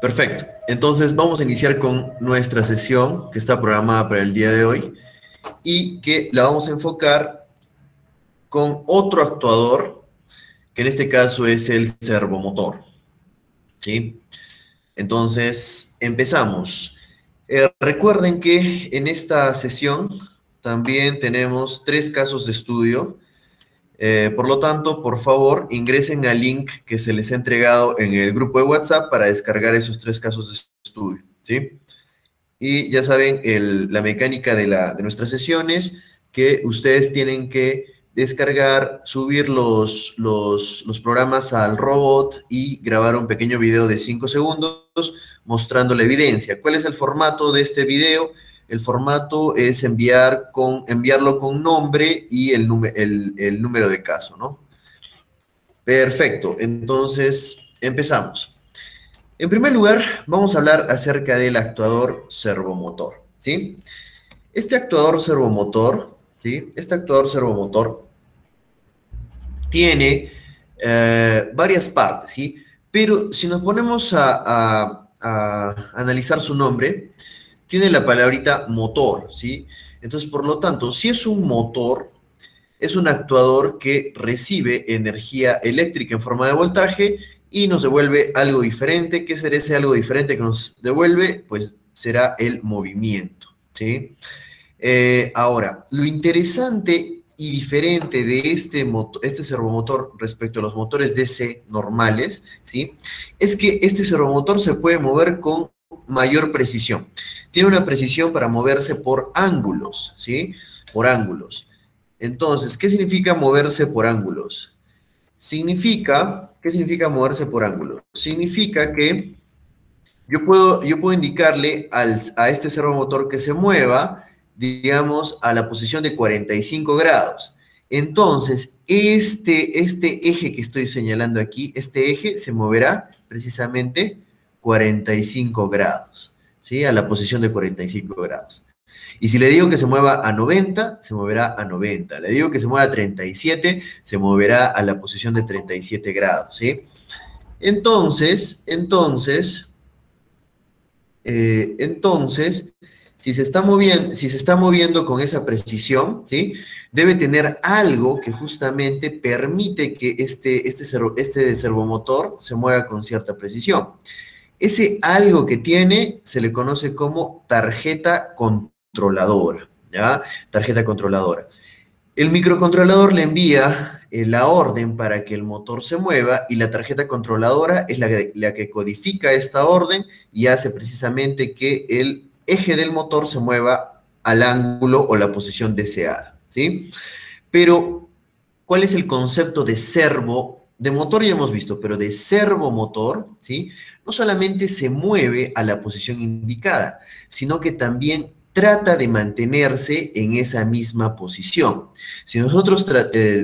Perfecto. Entonces vamos a iniciar con nuestra sesión que está programada para el día de hoy y que la vamos a enfocar con otro actuador, que en este caso es el servomotor. ¿Sí? Entonces, empezamos. Recuerden que en esta sesión también tenemos 3 casos de estudio. Por lo tanto, por favor, ingresen al link que se les ha entregado en el grupo de WhatsApp para descargar esos 3 casos de estudio, ¿sí? Y ya saben, la mecánica de nuestras sesiones, que ustedes tienen que descargar, subir los programas al robot y grabar un pequeño video de 5 segundos mostrando la evidencia. ¿Cuál es el formato de este video? El formato es enviarlo con nombre y el número de caso, ¿no? Perfecto, entonces empezamos. En primer lugar, vamos a hablar acerca del actuador servomotor, ¿sí? Este actuador servomotor, ¿sí? Este actuador servomotor tiene varias partes, ¿sí? Pero si nos ponemos a analizar su nombre, tiene la palabrita motor, ¿sí? Entonces, por lo tanto, si es un motor, es un actuador que recibe energía eléctrica en forma de voltaje y nos devuelve algo diferente. ¿Qué será ese algo diferente que nos devuelve? Pues será el movimiento, ¿sí? Ahora, lo interesante y diferente de este servomotor respecto a los motores DC normales, ¿sí? Es que este servomotor se puede mover con mayor precisión. Tiene una precisión para moverse por ángulos, ¿sí? Por ángulos. Entonces, ¿qué significa moverse por ángulos? ¿Qué significa moverse por ángulos? Significa que yo puedo indicarle a este servomotor que se mueva, digamos, a la posición de 45 grados. Entonces, este eje que estoy señalando aquí, este eje se moverá precisamente 45 grados, ¿sí? A la posición de 45 grados. Y si le digo que se mueva a 90, se moverá a 90. Le digo que se mueva a 37, se moverá a la posición de 37 grados, ¿sí? Entonces, si se está moviendo con esa precisión, ¿sí? Debe tener algo que justamente permite que este servomotor se mueva con cierta precisión. Ese algo que tiene se le conoce como tarjeta controladora, ¿ya? Tarjeta controladora. El microcontrolador le envía la orden para que el motor se mueva y la tarjeta controladora es la que codifica esta orden y hace precisamente que el eje del motor se mueva al ángulo o la posición deseada, ¿sí? Pero, ¿cuál es el concepto de servo? De motor ya hemos visto, pero de servomotor, ¿sí? No solamente se mueve a la posición indicada, sino que también trata de mantenerse en esa misma posición. Si nosotros,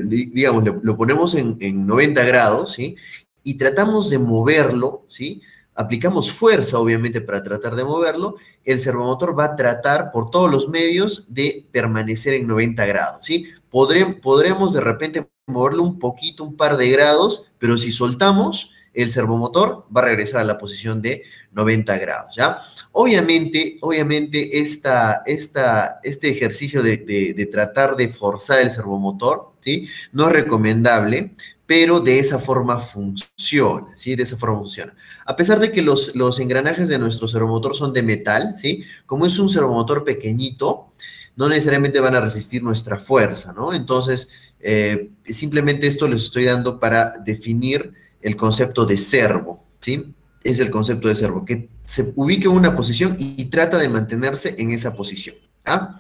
digamos, lo ponemos en 90 grados, ¿sí? Y tratamos de moverlo, ¿sí? Aplicamos fuerza, obviamente, para tratar de moverlo, el servomotor va a tratar por todos los medios de permanecer en 90 grados, ¿sí? Podremos de repente moverlo un poquito, un par de grados, pero si soltamos, el servomotor va a regresar a la posición de 90 grados, ¿ya? Obviamente este ejercicio de tratar de forzar el servomotor, ¿sí? No es recomendable, pero de esa forma funciona, ¿sí? De esa forma funciona. A pesar de que los engranajes de nuestro servomotor son de metal, ¿sí? Como es un servomotor pequeñito, no necesariamente van a resistir nuestra fuerza, ¿no? Entonces, simplemente esto les estoy dando para definir el concepto de servo, ¿sí? Es el concepto de servo, que se ubique en una posición y trata de mantenerse en esa posición, ¿ah?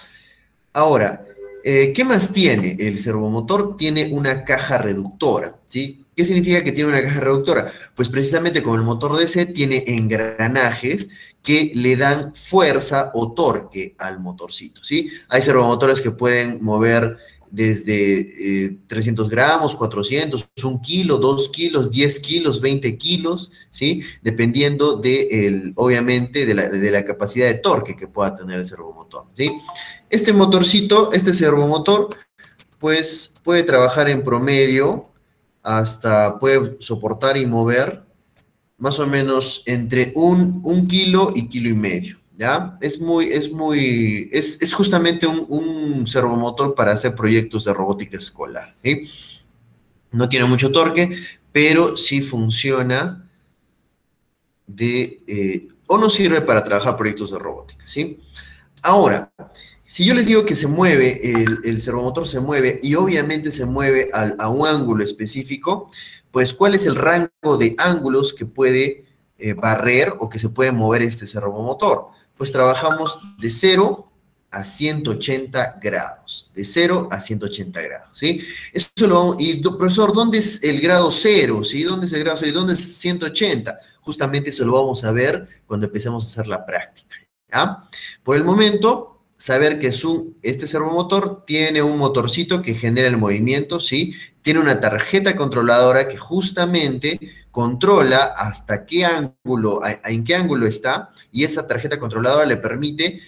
Ahora, ¿qué más tiene el servomotor? Tiene una caja reductora, ¿sí? ¿Qué significa que tiene una caja reductora? Pues precisamente como el motor DC tiene engranajes que le dan fuerza o torque al motorcito, ¿sí? Hay servomotores que pueden mover desde 300 gramos, 400, 1 kilo, 2 kilos, 10 kilos, 20 kilos, ¿sí? Dependiendo obviamente, de la capacidad de torque que pueda tener el servomotor, ¿sí? Este motorcito, este servomotor, pues puede trabajar en promedio puede soportar y mover más o menos entre un kilo y kilo y medio, ¿ya? Es justamente un servomotor para hacer proyectos de robótica escolar, ¿sí? No tiene mucho torque, pero sí funciona o nos sirve para trabajar proyectos de robótica, ¿sí? Ahora, si yo les digo que se mueve, el servomotor se mueve y obviamente se mueve a un ángulo específico, pues ¿cuál es el rango de ángulos que puede barrer o que se puede mover este servomotor? Pues trabajamos de 0 a 180 grados, de 0 a 180 grados, ¿sí? Profesor, ¿dónde es el grado 0? ¿Sí? ¿Dónde es el grado 0? ¿Y dónde es 180? Justamente eso lo vamos a ver cuando empecemos a hacer la práctica, ¿ya? Por el momento, saber que este servomotor tiene un motorcito que genera el movimiento, ¿sí? Tiene una tarjeta controladora que justamente controla hasta qué ángulo, en qué ángulo está, y esa tarjeta controladora le permite,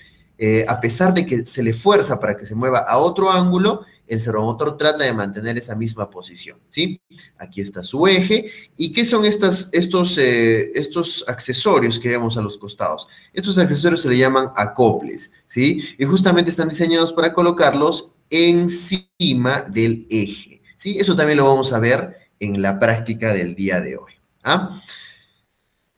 a pesar de que se le fuerza para que se mueva a otro ángulo, el servomotor trata de mantener esa misma posición, ¿sí? Aquí está su eje. ¿Y qué son estos accesorios que vemos a los costados? Estos accesorios se le llaman acoples, ¿sí? Y justamente están diseñados para colocarlos encima del eje, ¿sí? Eso también lo vamos a ver en la práctica del día de hoy, ¿ah?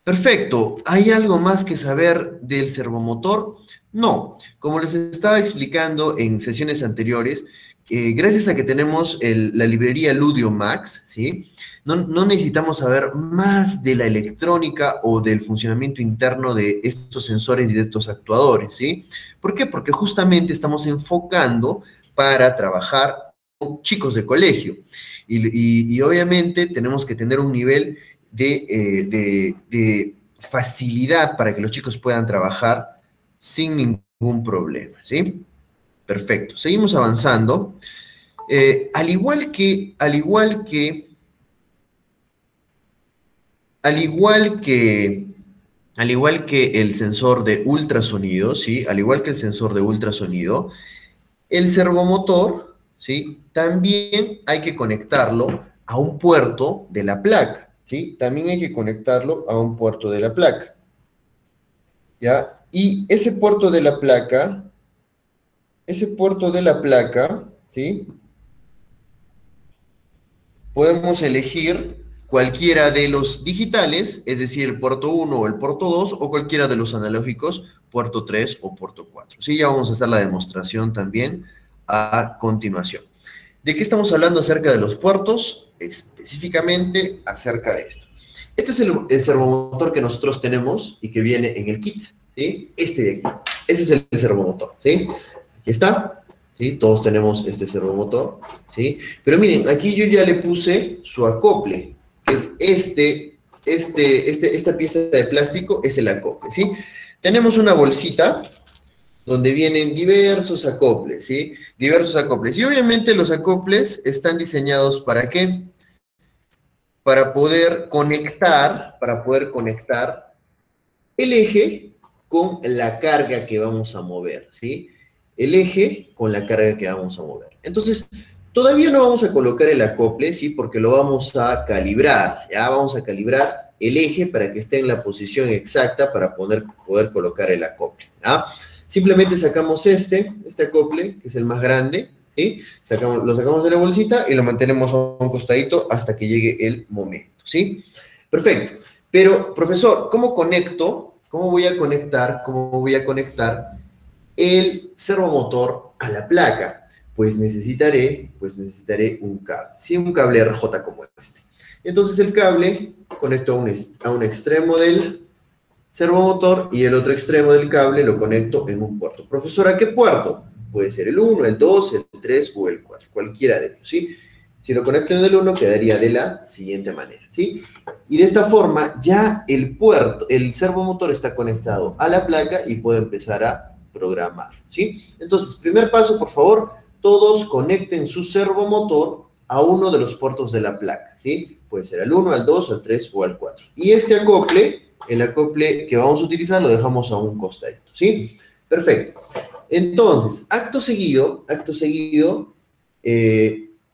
Perfecto. ¿Hay algo más que saber del servomotor? No. Como les estaba explicando en sesiones anteriores, gracias a que tenemos la librería Ludio Max, ¿sí? No necesitamos saber más de la electrónica o del funcionamiento interno de estos sensores y de estos actuadores, ¿sí? ¿Por qué? Porque justamente estamos enfocando para trabajar con chicos de colegio. Y obviamente tenemos que tener un nivel de facilidad para que los chicos puedan trabajar sin ningún problema, ¿sí? Perfecto. Seguimos avanzando. Al igual que, al igual que, al igual que, al igual que el sensor de ultrasonido, ¿sí? Al igual que el sensor de ultrasonido, el servomotor, ¿sí? También hay que conectarlo a un puerto de la placa, ¿sí? También hay que conectarlo a un puerto de la placa, ¿ya? Y ese puerto de la placa, ¿sí? Podemos elegir cualquiera de los digitales, es decir, el puerto 1 o el puerto 2, o cualquiera de los analógicos, puerto 3 o puerto 4. Sí, ya vamos a hacer la demostración también a continuación. ¿De qué estamos hablando acerca de los puertos? Específicamente acerca de esto. Este es el servomotor que nosotros tenemos y que viene en el kit, ¿sí? Este de aquí. Ese es el servomotor, ¿sí? Aquí está, ¿sí? Todos tenemos este servomotor, ¿sí? Pero miren, aquí yo ya le puse su acople, que es esta pieza de plástico es el acople, ¿sí? Tenemos una bolsita donde vienen diversos acoples, ¿sí? Diversos acoples. Y obviamente los acoples están diseñados ¿para qué? Para poder conectar el eje con la carga que vamos a mover, ¿sí? El eje con la carga que vamos a mover. Entonces, todavía no vamos a colocar el acople, ¿sí? Porque lo vamos a calibrar, ¿ya? Vamos a calibrar el eje para que esté en la posición exacta para poder colocar el acople, ¿ya? Simplemente sacamos este acople, que es el más grande, ¿sí? Lo sacamos de la bolsita y lo mantenemos a un costadito hasta que llegue el momento, ¿sí? Perfecto. Pero, profesor, ¿cómo voy a conectar el servomotor a la placa? Pues necesitaré un cable, ¿sí? Un cable RJ como este. Entonces el cable conecto a un extremo del servomotor y el otro extremo del cable lo conecto en un puerto. Profesor, ¿a qué puerto? Puede ser el 1, el 2, el 3 o el 4, cualquiera de ellos, ¿sí? Si lo conecto en el 1, quedaría de la siguiente manera, ¿sí? Y de esta forma ya el servomotor está conectado a la placa y puedo empezar a programar, ¿sí? Entonces, primer paso, por favor, todos conecten su servomotor a uno de los puertos de la placa, ¿sí? Puede ser al 1, al 2, al 3 o al 4. Y este acople, el acople que vamos a utilizar, lo dejamos a un costadito, ¿sí? Perfecto. Entonces, acto seguido,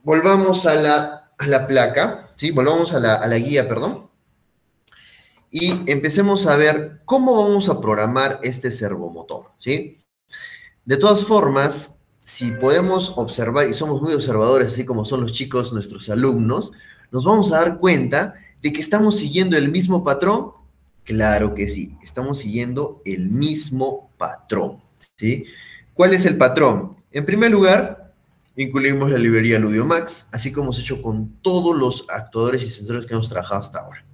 volvamos a la placa, ¿sí? Volvamos a la guía, perdón. y empecemos a ver cómo vamos a programar este servomotor, ¿sí? De todas formas, si podemos observar, y somos muy observadores, así como son los chicos, nuestros alumnos, nos vamos a dar cuenta de que estamos siguiendo el mismo patrón. Claro que sí, estamos siguiendo el mismo patrón, ¿sí? ¿Cuál es el patrón? En primer lugar, incluimos la librería LudioMax, así como hemos hecho con todos los actuadores y sensores que hemos trabajado hasta ahora.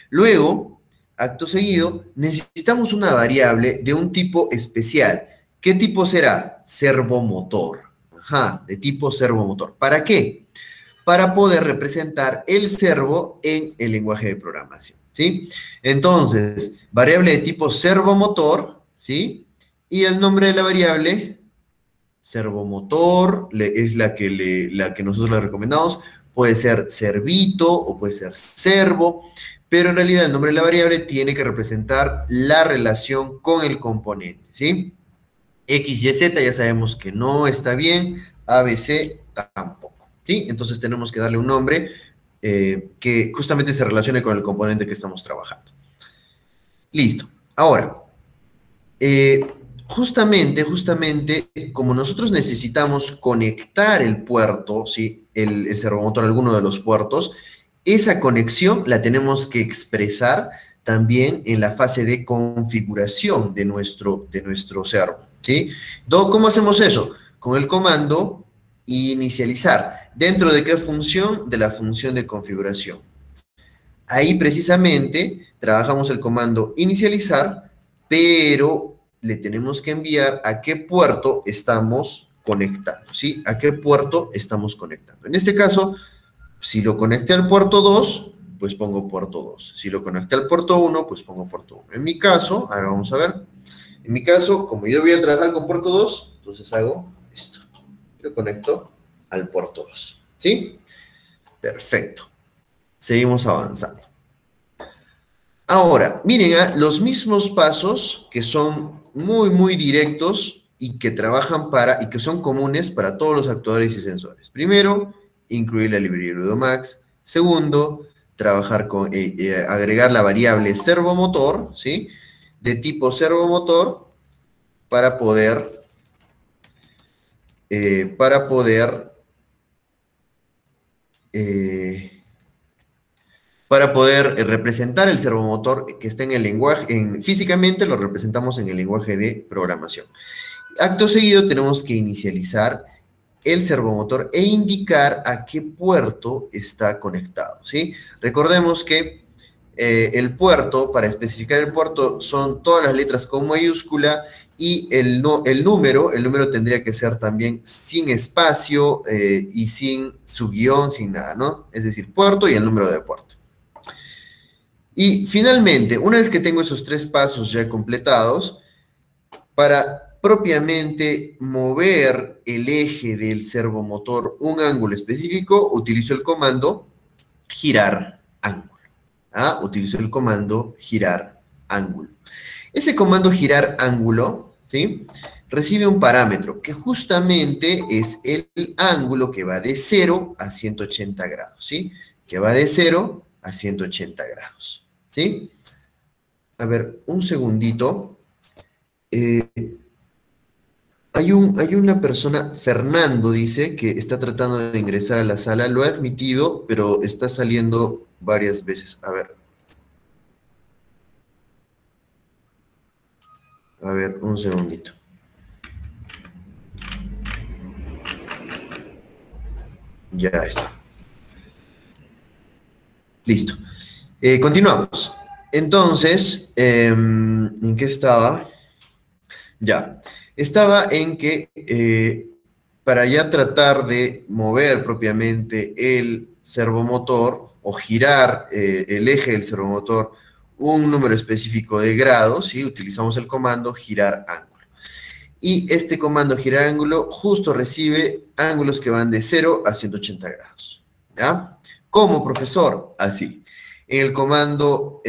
Luego, acto seguido, necesitamos una variable de un tipo especial. ¿Qué tipo será? Servomotor. Ajá, de tipo servomotor. ¿Para qué? Para poder representar el servo en el lenguaje de programación, ¿sí? Entonces, variable de tipo servomotor, ¿sí? Y el nombre de la variable, servomotor, es la que nosotros le recomendamos. Puede ser servito o puede ser servo, pero en realidad el nombre de la variable tiene que representar la relación con el componente, ¿sí? X, Y, Z ya sabemos que no está bien, A, B, C tampoco, ¿sí? Entonces tenemos que darle un nombre que justamente se relacione con el componente que estamos trabajando. Listo. Ahora, justamente, como nosotros necesitamos conectar el puerto, ¿sí? El servomotor a alguno de los puertos, esa conexión la tenemos que expresar también en la fase de configuración de nuestro servo, ¿sí? ¿Cómo hacemos eso? Con el comando inicializar. ¿Dentro de qué función? De la función de configuración. Ahí precisamente trabajamos el comando inicializar, pero le tenemos que enviar a qué puerto estamos conectando, ¿sí? A qué puerto estamos conectando. En este caso, si lo conecté al puerto 2, pues pongo puerto 2. Si lo conecté al puerto 1, pues pongo puerto 1. En mi caso, ahora vamos a ver. En mi caso, como yo voy a trabajar con puerto 2, entonces hago esto. Lo conecto al puerto 2, ¿sí? Perfecto. Seguimos avanzando. Ahora, miren, los mismos pasos que son muy directos y que trabajan y que son comunes para todos los actuadores y sensores. Primero, incluir la librería LudioMax. Segundo, trabajar con, agregar la variable servomotor, ¿sí? De tipo servomotor para poder, eh, para poder eh, para poder representar el servomotor que está en el lenguaje, físicamente lo representamos en el lenguaje de programación. Acto seguido tenemos que inicializar el servomotor e indicar a qué puerto está conectado, ¿sí? Recordemos que el puerto, para especificar el puerto, son todas las letras con mayúscula y el número tendría que ser también sin espacio y sin su guión, sin nada, ¿no? Es decir, puerto y el número de puerto. Y finalmente, una vez que tengo esos 3 pasos ya completados, para propiamente mover el eje del servomotor un ángulo específico, utilizo el comando girar ángulo. ¿Ah? Utilizo el comando girar ángulo. Ese comando girar ángulo, ¿sí? Recibe un parámetro que justamente es el ángulo que va de 0 a 180 grados, ¿sí? Que va de 0 a 180 grados, ¿sí? A ver, un segundito. Hay una persona, Fernando, dice, que está tratando de ingresar a la sala. Lo ha admitido, pero está saliendo varias veces. A ver, un segundito. Ya está. Listo. Continuamos. Entonces, ¿en qué estaba? Ya. Estaba en que para ya tratar de mover propiamente el servomotor o girar el eje del servomotor un número específico de grados, ¿sí? Utilizamos el comando girar ángulo. Y este comando girar ángulo justo recibe ángulos que van de 0 a 180 grados. ¿Ya? ¿Cómo, profesor? Así. El comando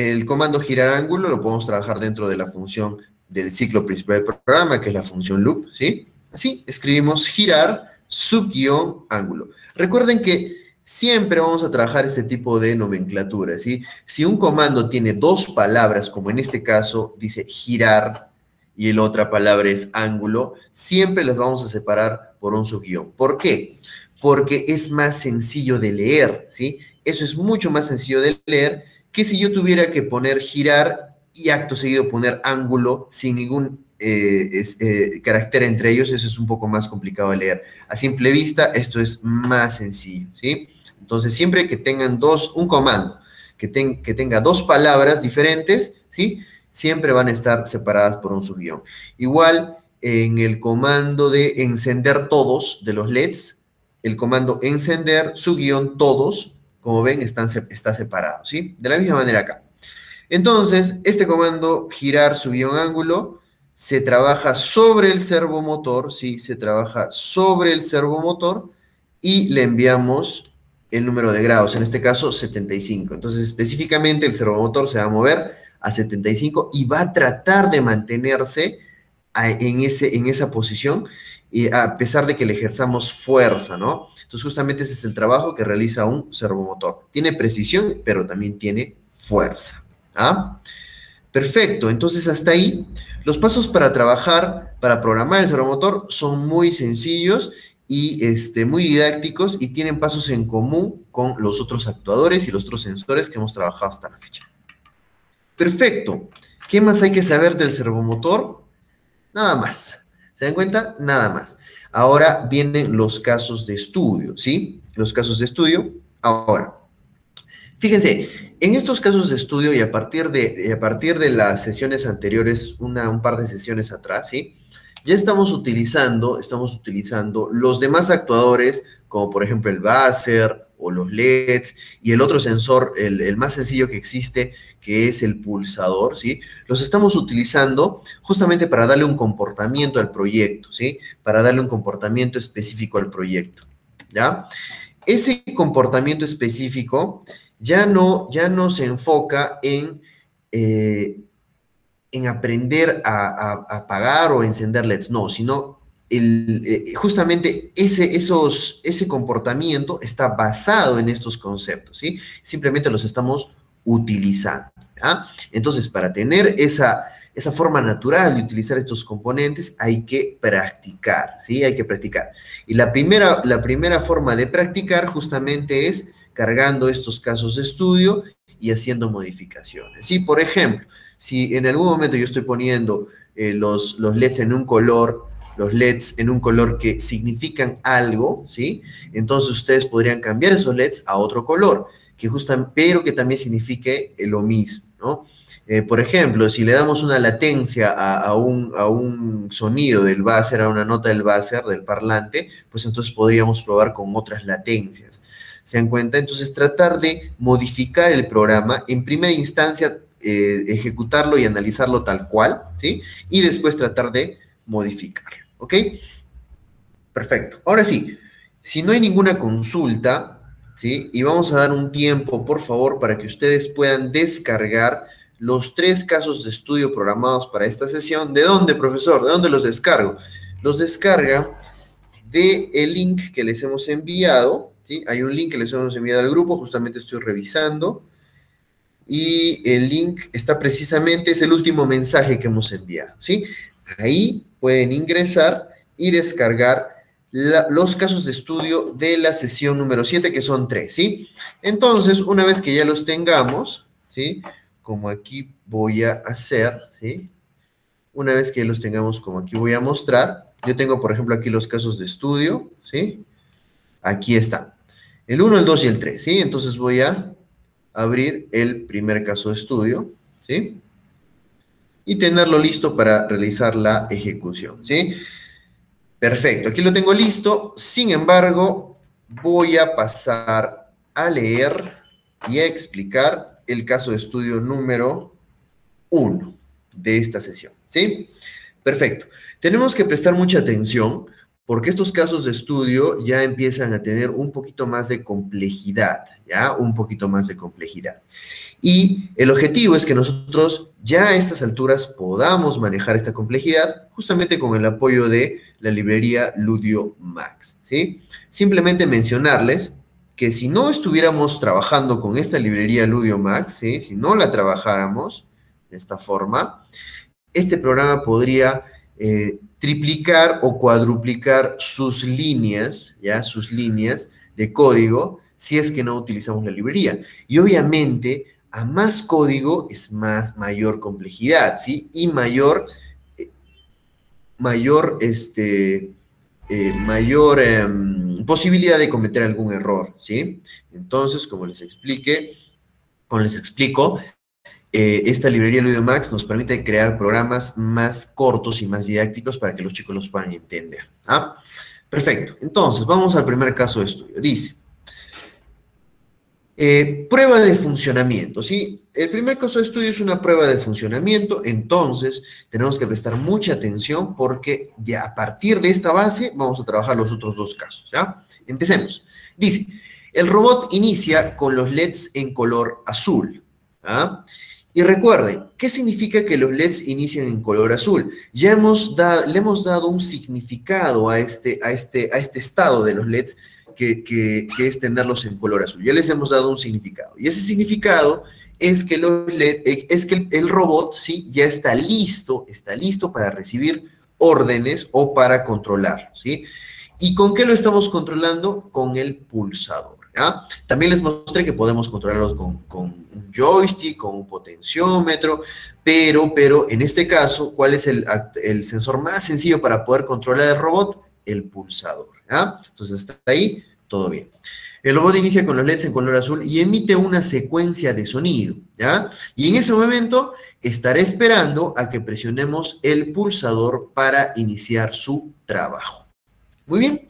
girar ángulo lo podemos trabajar dentro de la función del ciclo principal del programa, que es la función loop, ¿sí? Así, escribimos girar subguión ángulo. Recuerden que siempre vamos a trabajar este tipo de nomenclatura, ¿sí? Si un comando tiene dos palabras, como en este caso dice girar, y la otra palabra es ángulo, siempre las vamos a separar por un subguión. ¿Por qué? Porque es más sencillo de leer, ¿sí? Eso es mucho más sencillo de leer que si yo tuviera que poner girar y acto seguido poner ángulo sin ningún carácter entre ellos. Eso es un poco más complicado de leer. A simple vista, esto es más sencillo, ¿sí? Entonces, siempre que tengan un comando que tenga dos palabras diferentes, ¿sí? Siempre van a estar separadas por un subguión. Igual, en el comando de encender todos de los LEDs, el comando encender, subguión todos, como ven, está separado, ¿sí? De la misma manera acá. Entonces, este comando girar subguión ángulo se trabaja sobre el servomotor, ¿sí? Se trabaja sobre el servomotor y le enviamos el número de grados, en este caso 75. Entonces, específicamente el servomotor se va a mover a 75 y va a tratar de mantenerse en esa posición, a pesar de que le ejerzamos fuerza, ¿no? Entonces, justamente ese es el trabajo que realiza un servomotor. Tiene precisión, pero también tiene fuerza. ¿Ah? Perfecto, entonces hasta ahí los pasos para trabajar, para programar el servomotor son muy sencillos y muy didácticos y tienen pasos en común con los otros actuadores y los otros sensores que hemos trabajado hasta la fecha. Perfecto, ¿qué más hay que saber del servomotor? Nada más, ¿se dan cuenta? Nada más. Ahora vienen los casos de estudio, ¿sí? Los casos de estudio. Ahora, fíjense, en estos casos de estudio y a partir de las sesiones anteriores, un par de sesiones atrás, ¿sí? Ya estamos utilizando los demás actuadores, como por ejemplo el buzzer o los LEDs, y el otro sensor, el más sencillo que existe, que es el pulsador, ¿sí? Los estamos utilizando justamente para darle un comportamiento al proyecto, ¿sí? Para darle un comportamiento específico al proyecto, ¿ya? Ese comportamiento específico ya no se enfoca en aprender a apagar o encender LEDs, no, sino justamente ese comportamiento está basado en estos conceptos, ¿sí? Simplemente los estamos utilizando, ¿ya? Entonces, para tener esa forma natural de utilizar estos componentes, hay que practicar, ¿sí? Hay que practicar. Y la primera forma de practicar justamente es cargando estos casos de estudio y haciendo modificaciones, ¿sí? Por ejemplo, si en algún momento yo estoy poniendo los LEDs en un color, los LEDs en un color que significan algo, ¿sí? Entonces ustedes podrían cambiar esos LEDs a otro color, pero que también signifique lo mismo, ¿no? Por ejemplo, si le damos una latencia a un sonido del buzzer, a una nota del buzzer, del parlante, pues entonces podríamos probar con otras latencias. ¿Se dan cuenta? Entonces, tratar de modificar el programa, en primera instancia, ejecutarlo y analizarlo tal cual, ¿sí? Y después tratar de modificarlo, ¿ok? Perfecto. Ahora sí, si no hay ninguna consulta, ¿sí? Y vamos a dar un tiempo, por favor, para que ustedes puedan descargar los 3 casos de estudio programados para esta sesión. ¿De dónde, profesor? ¿De dónde los descargo? Los descarga del link que les hemos enviado, ¿sí? Hay un link que les hemos enviado al grupo, justamente estoy revisando, y el link está precisamente, es el último mensaje que hemos enviado, ¿sí? Ahí pueden ingresar y descargar los casos de estudio de la sesión número 7, que son 3, ¿sí? Entonces, una vez que ya los tengamos, ¿sí? Como aquí voy a hacer, ¿sí? Una vez que los tengamos como aquí voy a mostrar, yo tengo, por ejemplo, aquí los casos de estudio, ¿sí? Aquí están. El 1, el 2 y el 3, ¿sí? Entonces voy a abrir el primer caso de estudio, ¿sí? Y tenerlo listo para realizar la ejecución, ¿sí? Perfecto, aquí lo tengo listo. Sin embargo, voy a pasar a leer y a explicar el caso de estudio número 1 de esta sesión, ¿sí? Perfecto. Tenemos que prestar mucha atención porque estos casos de estudio ya empiezan a tener un poquito más de complejidad, ¿ya? Un poquito más de complejidad. Y el objetivo es que nosotros ya a estas alturas podamos manejar esta complejidad justamente con el apoyo de la librería Ludio Max, ¿sí? Simplemente mencionarles que si no estuviéramos trabajando con esta librería LudioMax, ¿sí? Si no la trabajáramos de esta forma, este programa podría triplicar o cuadruplicar sus líneas, ¿ya? Sus líneas de código si es que no utilizamos la librería. Y obviamente, a más código es mayor complejidad, ¿sí? Y mayor posibilidad de cometer algún error, ¿sí? Entonces, como les explico, esta librería LudioMax nos permite crear programas más cortos y más didácticos para que los chicos los puedan entender. ¿Ah? Perfecto. Entonces, vamos al primer caso de estudio. Dice, prueba de funcionamiento, ¿sí? El primer caso de estudio es una prueba de funcionamiento, entonces tenemos que prestar mucha atención porque ya a partir de esta base vamos a trabajar los otros dos casos, ¿ya? Empecemos. Dice, el robot inicia con los LEDs en color azul, ¿ah? Y recuerden, ¿qué significa que los LEDs inician en color azul? Ya le hemos dado un significado a este estado de los LEDs que es tenerlos en color azul. Ya les hemos dado un significado. Y ese significado es que el robot, ¿sí? Ya está listo para recibir órdenes o para controlar, ¿sí? ¿Y con qué lo estamos controlando? Con el pulsador. ¿Ya? También les mostré que podemos controlarlo con un joystick, con un potenciómetro, pero en este caso, ¿cuál es el sensor más sencillo para poder controlar el robot? El pulsador. ¿Ya? Entonces, hasta ahí, todo bien. El robot inicia con los LEDs en color azul y emite una secuencia de sonido, ¿ya? Y en ese momento estaré esperando a que presionemos el pulsador para iniciar su trabajo. Muy bien.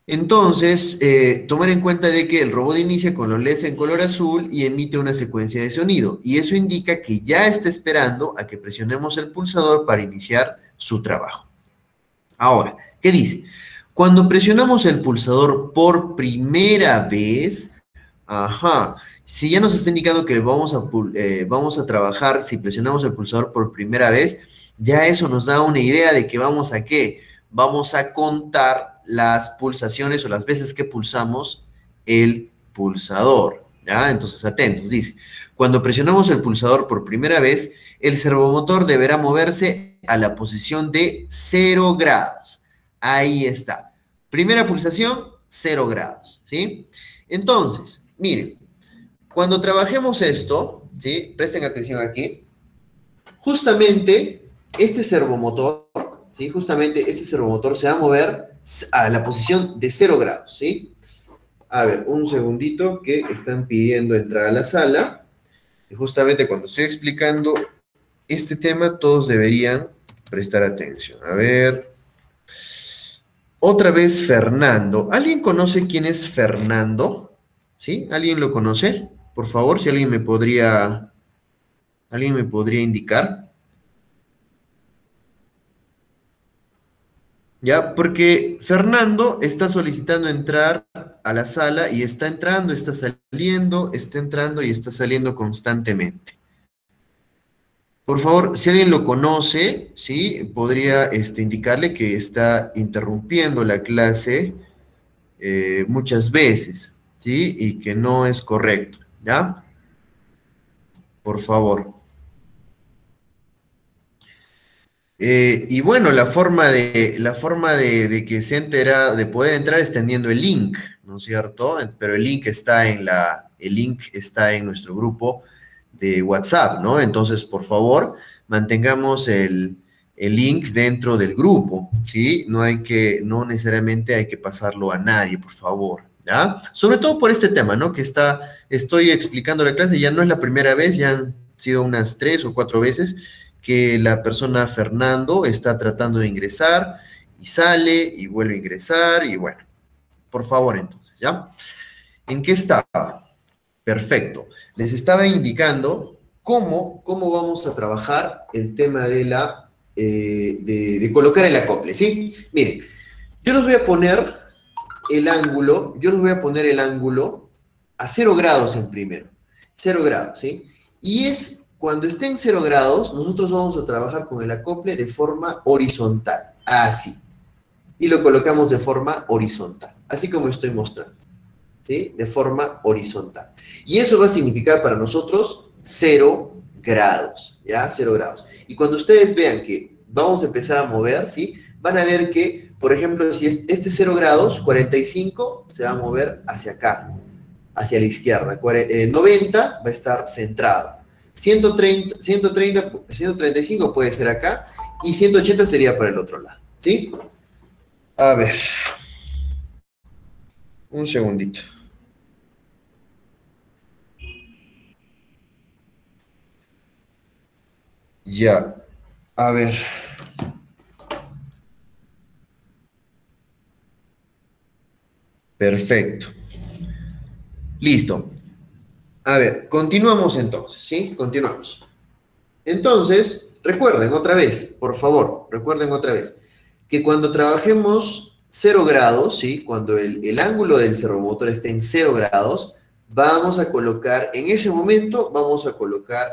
Entonces, tomar en cuenta de que el robot inicia con los LEDs en color azul y emite una secuencia de sonido. Y eso indica que ya está esperando a que presionemos el pulsador para iniciar su trabajo. Ahora, ¿qué dice? Cuando presionamos el pulsador por primera vez, si ya nos está indicando que vamos a trabajar, si presionamos el pulsador por primera vez, ya eso nos da una idea de que vamos a ¿qué? Vamos a contar las pulsaciones o las veces que pulsamos el pulsador, ¿ya? Entonces, atentos, dice, cuando presionamos el pulsador por primera vez, el servomotor deberá moverse a la posición de 0 grados. Ahí está. Primera pulsación, 0 grados, ¿sí? Entonces, miren, cuando trabajemos esto, ¿sí? Presten atención aquí. Justamente este servomotor, ¿sí? Justamente este servomotor se va a mover a la posición de 0 grados, ¿sí? A ver, un segundito que están pidiendo entrar a la sala. Y justamente cuando estoy explicando este tema, todos deberían prestar atención. A ver. Otra vez Fernando. ¿Alguien conoce quién es Fernando? ¿Sí? ¿Alguien lo conoce? Por favor, si alguien me podría indicar. ¿Ya? Porque Fernando está solicitando entrar a la sala y está entrando, está entrando y está saliendo constantemente. Por favor, si alguien lo conoce, ¿sí? Podría indicarle que está interrumpiendo la clase muchas veces, ¿sí? Y que no es correcto, ¿ya? Por favor. Y bueno, la forma de que se entera, de poder entrar es teniendo el link, ¿no es cierto? Pero el link está en nuestro grupo de WhatsApp, ¿no? Entonces, por favor, mantengamos el link dentro del grupo, ¿sí? No necesariamente hay que pasarlo a nadie, por favor, ¿ya? Sobre todo por este tema, ¿no? Estoy explicando la clase, ya no es la primera vez, ya han sido unas 3 o 4 veces que la persona Fernando está tratando de ingresar y sale y vuelve a ingresar y bueno, por favor entonces, ¿ya? ¿En qué estaba? Perfecto. Les estaba indicando cómo vamos a trabajar el tema de colocar el acople, ¿sí? Miren, yo les voy a poner el ángulo a 0 grados en primero. 0 grados, ¿sí? Y cuando esté en 0 grados, nosotros vamos a trabajar con el acople de forma horizontal, así. Y lo colocamos de forma horizontal, así como estoy mostrando. ¿sí? De forma horizontal. Y eso va a significar para nosotros 0 grados, ¿ya? 0 grados. Y cuando ustedes vean que vamos a empezar a mover, ¿sí? Van a ver que, por ejemplo, si es este 0 grados, 45 se va a mover hacia acá, hacia la izquierda. 90 va a estar centrado. 135 puede ser acá y 180 sería para el otro lado, ¿sí? A ver, un segundito. Ya, a ver. Perfecto. Listo. A ver, continuamos entonces, ¿sí? Continuamos. Entonces, recuerden otra vez, por favor, recuerden otra vez, que cuando trabajemos 0 grados, ¿sí? Cuando el ángulo del servomotor esté en 0 grados, vamos a colocar, en ese momento, vamos a colocar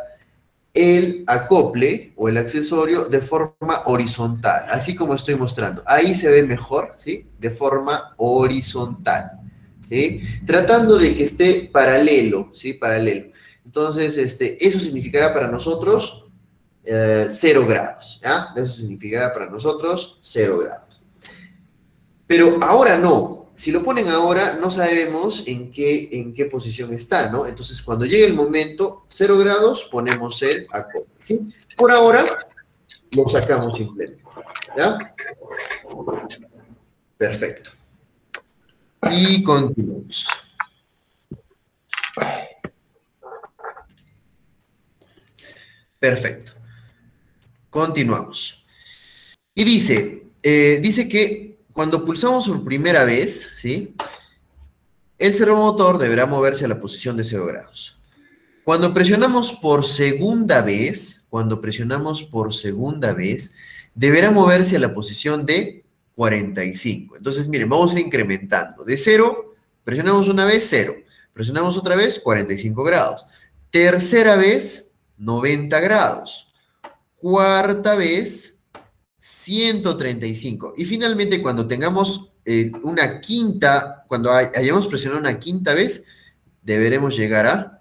el acople o el accesorio de forma horizontal, así como estoy mostrando. Ahí se ve mejor, ¿sí? De forma horizontal, ¿sí? Tratando de que esté paralelo, ¿sí? Paralelo. Entonces, eso significará para nosotros 0 grados, ¿ya? Eso significará para nosotros 0 grados. Pero ahora no. Si lo ponen ahora, no sabemos en qué posición está, ¿no? Entonces, cuando llegue el momento, 0 grados, ponemos el acople, ¿sí? Por ahora, lo sacamos simplemente, ¿ya? Perfecto. Y continuamos. Perfecto. Continuamos. Y dice que cuando pulsamos por primera vez, ¿sí? El servomotor deberá moverse a la posición de 0 grados. Cuando presionamos por segunda vez, deberá moverse a la posición de 45. Entonces, miren, vamos a ir incrementando. De 0, presionamos una vez, 0. Presionamos otra vez, 45 grados. Tercera vez, 90 grados. Cuarta vez, 135. Y finalmente, cuando tengamos una quinta, cuando hayamos presionado una quinta vez, deberemos llegar a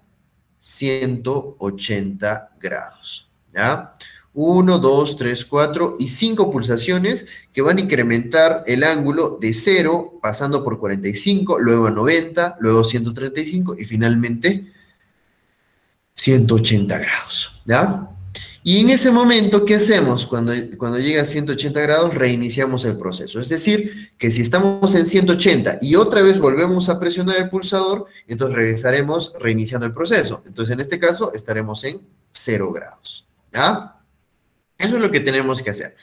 180 grados, ¿ya? 1, 2, 3, 4 y 5 pulsaciones que van a incrementar el ángulo de 0, pasando por 45, luego a 90, luego 135 y finalmente 180 grados, ¿ya? Y en ese momento, ¿qué hacemos? Cuando llega a 180 grados, reiniciamos el proceso. Es decir, que si estamos en 180 y otra vez volvemos a presionar el pulsador, entonces regresaremos reiniciando el proceso. Entonces, en este caso, estaremos en 0 grados. ¿Ya? Eso es lo que tenemos que hacer.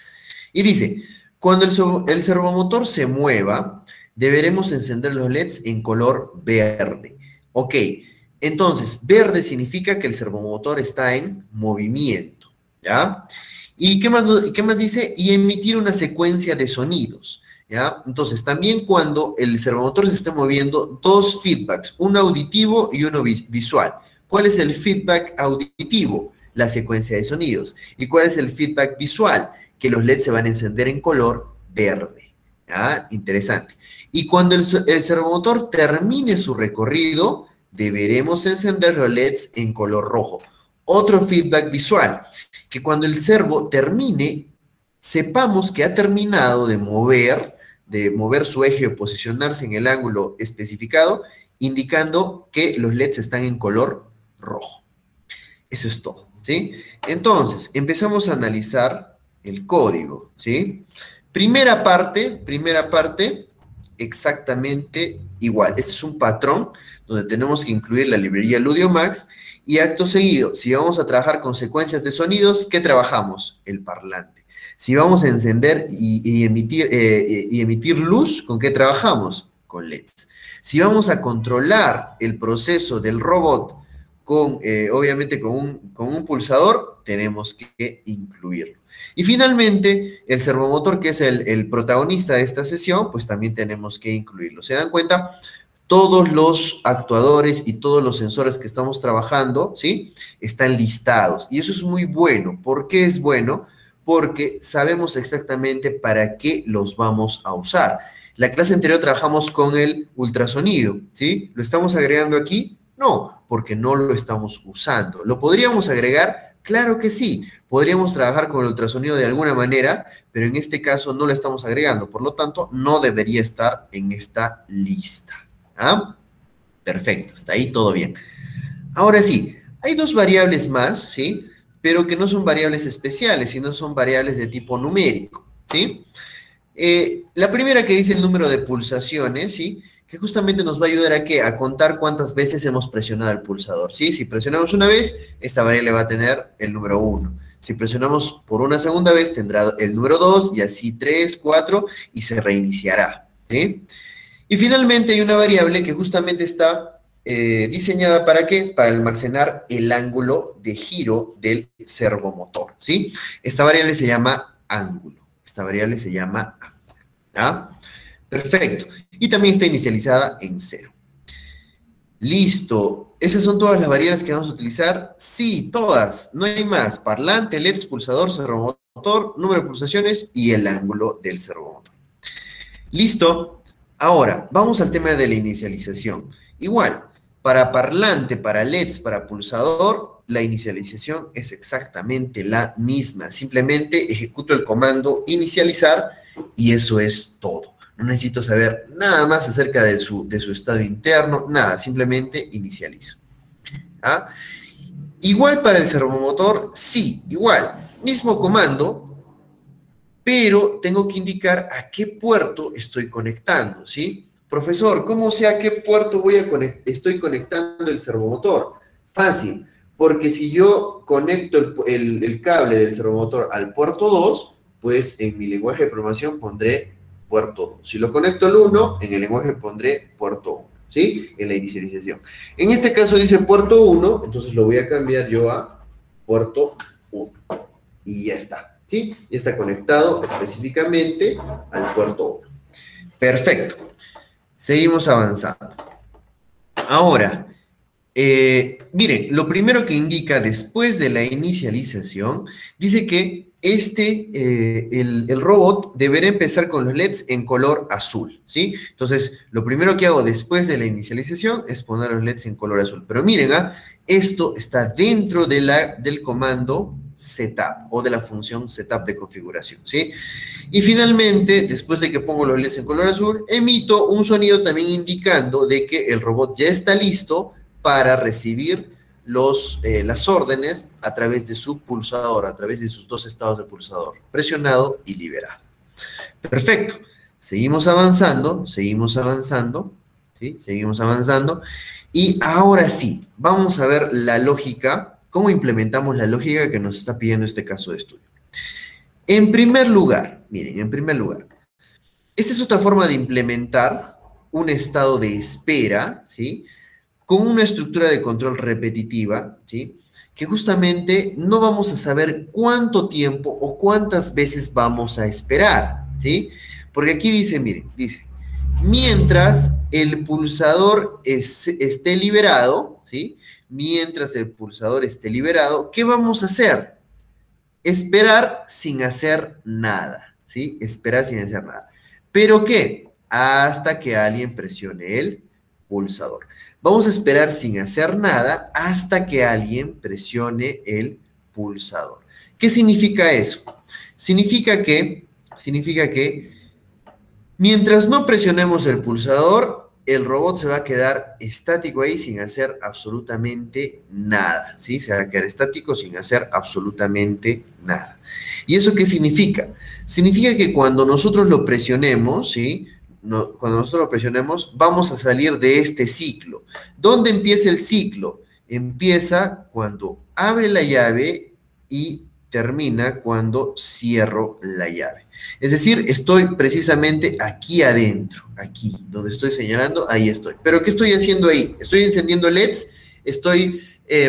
Y dice, cuando el servomotor se mueva, deberemos encender los LEDs en color verde. Ok, entonces, verde significa que el servomotor está en movimiento. ¿Ya? ¿Y qué más dice? Y emitir una secuencia de sonidos, ¿ya? Entonces, también cuando el servomotor se esté moviendo, dos feedbacks, uno auditivo y uno visual. ¿Cuál es el feedback auditivo? La secuencia de sonidos. ¿Y cuál es el feedback visual? Que los LEDs se van a encender en color verde, ¿ya? Interesante. Y cuando el servomotor termine su recorrido, deberemos encender los LEDs en color rojo. Otro feedback visual, que cuando el servo termine, sepamos que ha terminado de mover su eje o posicionarse en el ángulo especificado, indicando que los LEDs están en color rojo. Eso es todo, ¿sí? Entonces, empezamos a analizar el código, ¿sí? Primera parte, exactamente igual. Este es un patrón donde tenemos que incluir la librería LudioMax. Y acto seguido, si vamos a trabajar con secuencias de sonidos, ¿qué trabajamos? El parlante. Si vamos a encender y emitir luz, ¿con qué trabajamos? Con LEDs. Si vamos a controlar el proceso del robot, obviamente con un pulsador, tenemos que incluirlo. Y finalmente, el servomotor, que es el protagonista de esta sesión, pues también tenemos que incluirlo. ¿Se dan cuenta? Todos los actuadores y todos los sensores que estamos trabajando, ¿sí? Están listados. Y eso es muy bueno. ¿Por qué es bueno? Porque sabemos exactamente para qué los vamos a usar. La clase anterior trabajamos con el ultrasonido, ¿sí? ¿Lo estamos agregando aquí? No, porque no lo estamos usando. ¿Lo podríamos agregar? Claro que sí. Podríamos trabajar con el ultrasonido de alguna manera, pero en este caso no lo estamos agregando. Por lo tanto, no debería estar en esta lista. ¿Ah? Perfecto, hasta ahí todo bien. Ahora sí, hay dos variables más, ¿sí? Pero que no son variables especiales, sino son variables de tipo numérico, ¿sí? La primera que dice el número de pulsaciones, ¿sí? Que justamente nos va a ayudar a, ¿qué? A contar cuántas veces hemos presionado el pulsador, ¿sí? Si presionamos una vez, esta variable va a tener el número 1. Si presionamos por una segunda vez, tendrá el número 2, y así 3, 4, y se reiniciará, ¿sí? Y finalmente hay una variable que justamente está diseñada ¿para qué? Para almacenar el ángulo de giro del servomotor, ¿sí? Esta variable se llama ángulo. Esta variable se llama ángulo. ¿Ah? Perfecto. Y también está inicializada en 0. Listo. ¿Esas son todas las variables que vamos a utilizar? Sí, todas. No hay más. Parlante, LEDs, pulsador, servomotor, número de pulsaciones y el ángulo del servomotor. Listo. Ahora, vamos al tema de la inicialización. Igual, para parlante, para LEDs, para pulsador, la inicialización es exactamente la misma. Simplemente ejecuto el comando inicializar y eso es todo. No necesito saber nada más acerca de su estado interno, nada, simplemente inicializo. ¿Ah? Igual para el servomotor, sí, igual, mismo comando, pero tengo que indicar a qué puerto estoy conectando, ¿sí? Profesor, ¿cómo sé a qué puerto estoy conectando el servomotor? Fácil, porque si yo conecto el cable del servomotor al puerto 2, pues en mi lenguaje de programación pondré puerto 2. Si lo conecto al 1, en el lenguaje pondré puerto 1, ¿sí? En la inicialización. En este caso dice puerto 1, entonces lo voy a cambiar yo a puerto 1. Y ya está. ¿Sí? Y está conectado específicamente al puerto 1. Perfecto. Seguimos avanzando. Ahora, miren, lo primero que indica después de la inicialización, dice que el robot deberá empezar con los LEDs en color azul, ¿sí? Entonces, lo primero que hago después de la inicialización es poner los LEDs en color azul. Pero miren, esto está dentro del comando setup o de la función setup de configuración, ¿sí? Y finalmente, después de que pongo los LEDs en color azul, emito un sonido también indicando de que el robot ya está listo para recibir las órdenes a través de su pulsador, a través de sus dos estados de pulsador, presionado y liberado. Perfecto. Seguimos avanzando, ¿sí? Seguimos avanzando. Y ahora sí, vamos a ver la lógica, cómo implementamos la lógica que nos está pidiendo este caso de estudio. En primer lugar, miren, esta es otra forma de implementar un estado de espera, ¿sí? Con una estructura de control repetitiva, ¿sí? Que justamente no vamos a saber cuánto tiempo o cuántas veces vamos a esperar, ¿sí? Porque aquí dice, miren, dice, mientras el pulsador esté liberado, ¿sí? Mientras el pulsador esté liberado, ¿qué vamos a hacer? Esperar sin hacer nada, ¿sí? Esperar sin hacer nada. ¿Pero qué? Hasta que alguien presione el pulsador. Vamos a esperar sin hacer nada hasta que alguien presione el pulsador. ¿Qué significa eso? Significa que mientras no presionemos el pulsador, el robot se va a quedar estático ahí sin hacer absolutamente nada, ¿sí? Se va a quedar estático sin hacer absolutamente nada. ¿Y eso qué significa? Significa que cuando nosotros lo presionemos, ¿sí? Cuando nosotros lo presionemos, vamos a salir de este ciclo. ¿Dónde empieza el ciclo? Empieza cuando abre la llave y termina cuando cierro la llave. Es decir, estoy precisamente aquí adentro, aquí, donde estoy señalando, ahí estoy. ¿Pero qué estoy haciendo ahí? ¿Estoy encendiendo LEDs? ¿Estoy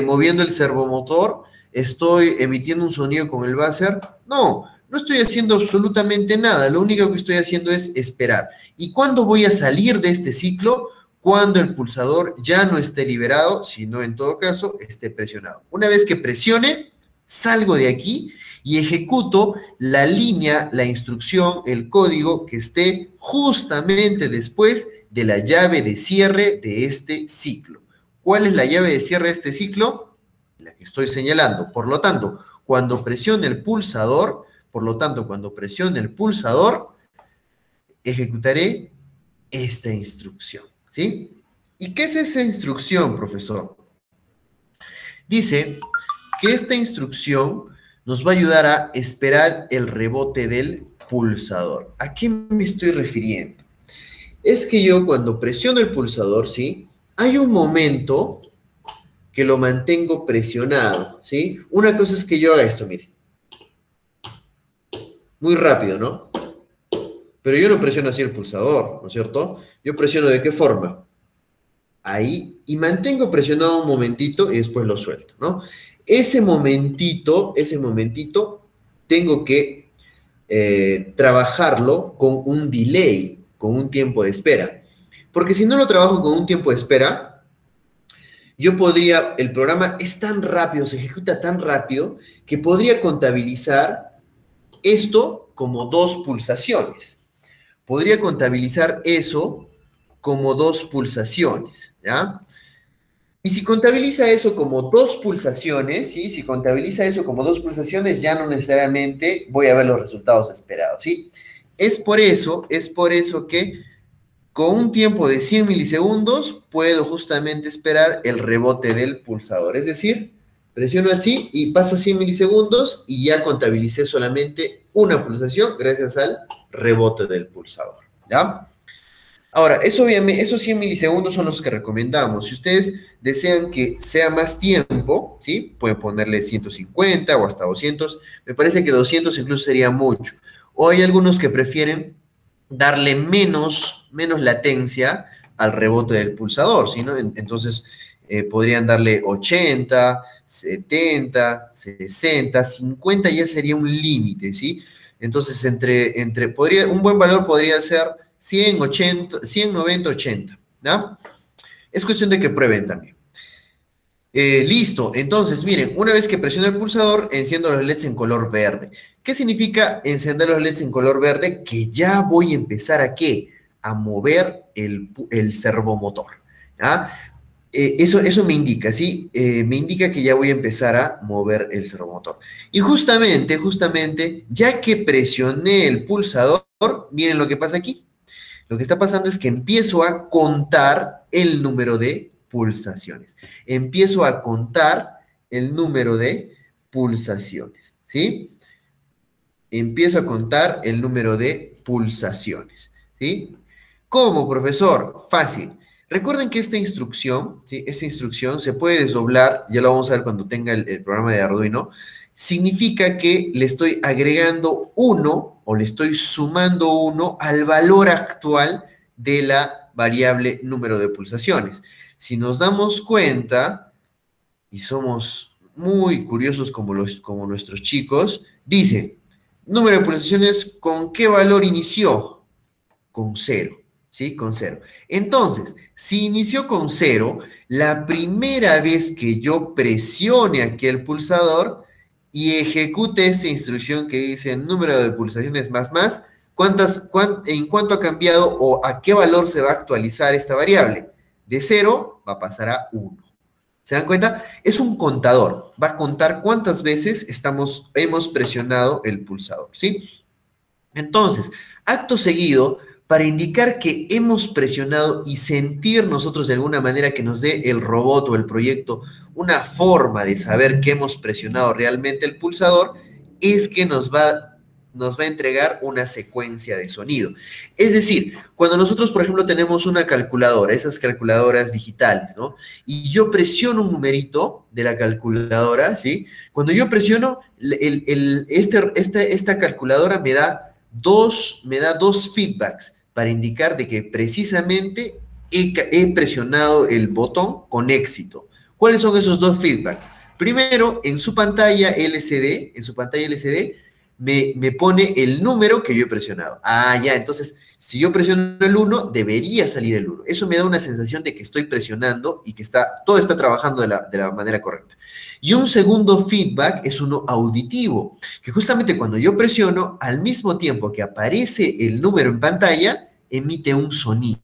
moviendo el servomotor? ¿Estoy emitiendo un sonido con el buzzer? No, no estoy haciendo absolutamente nada. Lo único que estoy haciendo es esperar. ¿Y cuándo voy a salir de este ciclo? Cuando el pulsador ya no esté liberado, sino en todo caso esté presionado. Una vez que presione, salgo de aquí y ejecuto la línea, la instrucción, el código que esté justamente después de la llave de cierre de este ciclo. ¿Cuál es la llave de cierre de este ciclo? La que estoy señalando. Por lo tanto, cuando presione el pulsador, ejecutaré esta instrucción, ¿sí? ¿Y qué es esa instrucción, profesor? Dice que esta instrucción nos va a ayudar a esperar el rebote del pulsador. ¿A qué me estoy refiriendo? Es que yo cuando presiono el pulsador, ¿sí? Hay un momento que lo mantengo presionado, ¿sí? Una cosa es que yo haga esto, mire. Muy rápido, ¿no? Pero yo no presiono así el pulsador, ¿no es cierto? Yo presiono ¿de qué forma? Ahí, y mantengo presionado un momentito y después lo suelto, ¿no? Ese momentito, tengo que trabajarlo con un delay, con un tiempo de espera. Porque si no lo trabajo con un tiempo de espera, el programa es tan rápido, se ejecuta tan rápido, que podría contabilizar esto como 2 pulsaciones. Podría contabilizar eso como 2 pulsaciones, ¿ya? Y si contabiliza eso como 2 pulsaciones, ¿sí? Si contabiliza eso como 2 pulsaciones, ya no necesariamente voy a ver los resultados esperados, ¿sí? Es por eso que con un tiempo de 100 milisegundos puedo justamente esperar el rebote del pulsador. Es decir, presiono así y pasa 100 milisegundos y ya contabilicé solamente una pulsación gracias al rebote del pulsador, ¿ya? Ahora, esos 100 milisegundos son los que recomendamos. Si ustedes desean que sea más tiempo, ¿sí? Pueden ponerle 150 o hasta 200. Me parece que 200 incluso sería mucho. O hay algunos que prefieren darle menos latencia al rebote del pulsador, ¿sí? ¿No? Entonces, podrían darle 80, 70, 60, 50 ya sería un límite, ¿sí? Entonces, un buen valor podría ser 100, 80, 100, 90, 80, ¿no? Es cuestión de que prueben también. Listo, entonces miren, una vez que presiono el pulsador, enciendo los LEDs en color verde. ¿Qué significa encender los LEDs en color verde? Que ya voy a empezar ¿a qué? A mover el servomotor. ¿Ah? Eso me indica, ¿sí? Me indica que ya voy a empezar a mover el servomotor. Y justamente, ya que presioné el pulsador, miren lo que pasa aquí. Lo que está pasando es que empiezo a contar el número de pulsaciones. Empiezo a contar el número de pulsaciones, ¿sí? Empiezo a contar el número de pulsaciones, ¿sí? ¿Cómo, profesor? Fácil. Recuerden que esta instrucción, ¿sí? Esta instrucción se puede desdoblar, ya lo vamos a ver cuando tenga el programa de Arduino, significa que le estoy agregando 1 o le estoy sumando 1 al valor actual de la variable número de pulsaciones. Si nos damos cuenta, y somos muy curiosos como nuestros chicos, dice, número de pulsaciones, ¿con qué valor inició? Con 0, ¿sí? Con 0. Entonces, si inició con 0, la primera vez que yo presione aquí el pulsador y ejecute esta instrucción que dice número de pulsaciones más, ¿en cuánto ha cambiado o a qué valor se va a actualizar esta variable? De 0 va a pasar a 1. ¿Se dan cuenta? Es un contador. Va a contar cuántas veces hemos presionado el pulsador, ¿sí? Entonces, acto seguido, para indicar que hemos presionado y sentir nosotros de alguna manera que nos dé el robot o el proyecto una forma de saber que hemos presionado realmente el pulsador, es que nos va a entregar una secuencia de sonido. Es decir, cuando nosotros, por ejemplo, tenemos una calculadora, esas calculadoras digitales, ¿no? Y yo presiono un numerito de la calculadora, ¿sí? Cuando yo presiono, esta calculadora me da dos feedbacks para indicar de que precisamente he presionado el botón con éxito. ¿Cuáles son esos 2 feedbacks? Primero, en su pantalla LCD, me pone el número que yo he presionado. Ah, ya, entonces, si yo presiono el 1, debería salir el 1. Eso me da una sensación de que estoy presionando y que todo está trabajando de la manera correcta. Y un segundo feedback es uno auditivo, que justamente cuando yo presiono, al mismo tiempo que aparece el número en pantalla, emite un sonido,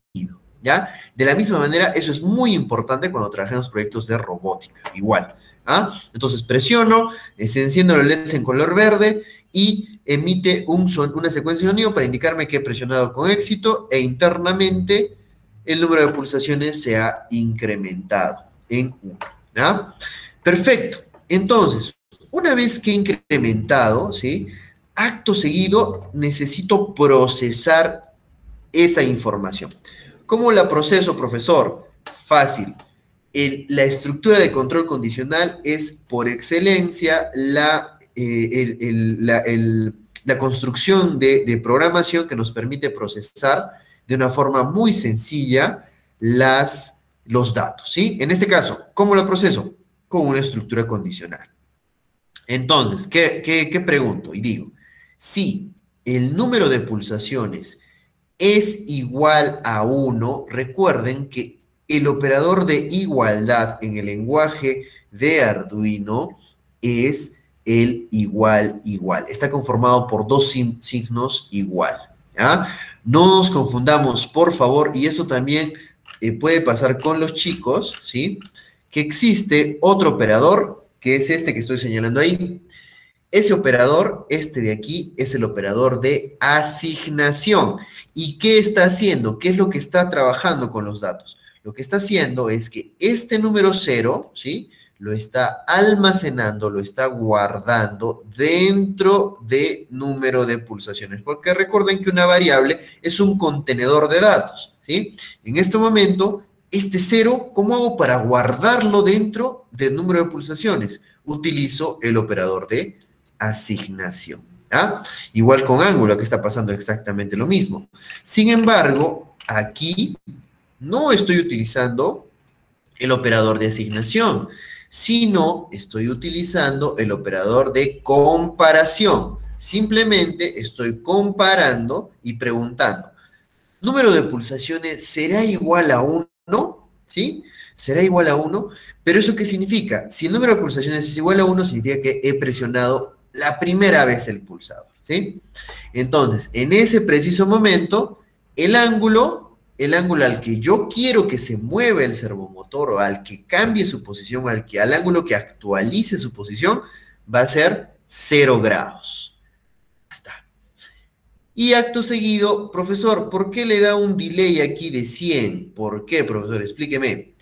¿ya? De la misma manera, eso es muy importante cuando trabajamos proyectos de robótica, igual. ¿Ah? Entonces presiono, se encienden los LEDs en color verde y emite una secuencia de sonido para indicarme que he presionado con éxito e internamente el número de pulsaciones se ha incrementado en 1. ¿Ah? Perfecto. Entonces, una vez que he incrementado, ¿sí? Acto seguido necesito procesar esa información. ¿Cómo la proceso, profesor? Fácil. La estructura de control condicional es por excelencia la construcción de programación que nos permite procesar de una forma muy sencilla los datos, ¿sí? En este caso, ¿cómo lo proceso? Con una estructura condicional. Entonces, ¿qué pregunto? Y digo, si el número de pulsaciones es igual a 1, recuerden que el operador de igualdad en el lenguaje de Arduino es el igual, igual. Está conformado por dos signos igual, ¿ya? No nos confundamos, por favor, y eso también puede pasar con los chicos, ¿sí? Que existe otro operador, que es este que estoy señalando ahí. Ese operador, este de aquí, es el operador de asignación. ¿Y qué está haciendo? ¿Qué es lo que está trabajando con los datos? Lo que está haciendo es que este número 0, ¿sí? Lo está almacenando, lo está guardando dentro de número de pulsaciones. Porque recuerden que una variable es un contenedor de datos, ¿sí? En este momento, este 0, ¿cómo hago para guardarlo dentro del número de pulsaciones? Utilizo el operador de asignación. ¿Ah? Igual con ángulo, que está pasando exactamente lo mismo. Sin embargo, aquí no estoy utilizando el operador de asignación, sino estoy utilizando el operador de comparación. Simplemente estoy comparando y preguntando, ¿número de pulsaciones será igual a 1? ¿Sí? Será igual a 1, pero ¿eso qué significa? Si el número de pulsaciones es igual a 1, significa que he presionado la primera vez el pulsador, ¿sí? Entonces, en ese preciso momento, el ángulo al que yo quiero que se mueva el servomotor o al que cambie su posición, al ángulo que actualice su posición, va a ser 0 grados. Está. Y acto seguido, profesor, ¿por qué le da un delay aquí de 100? ¿Por qué, profesor? Explíqueme.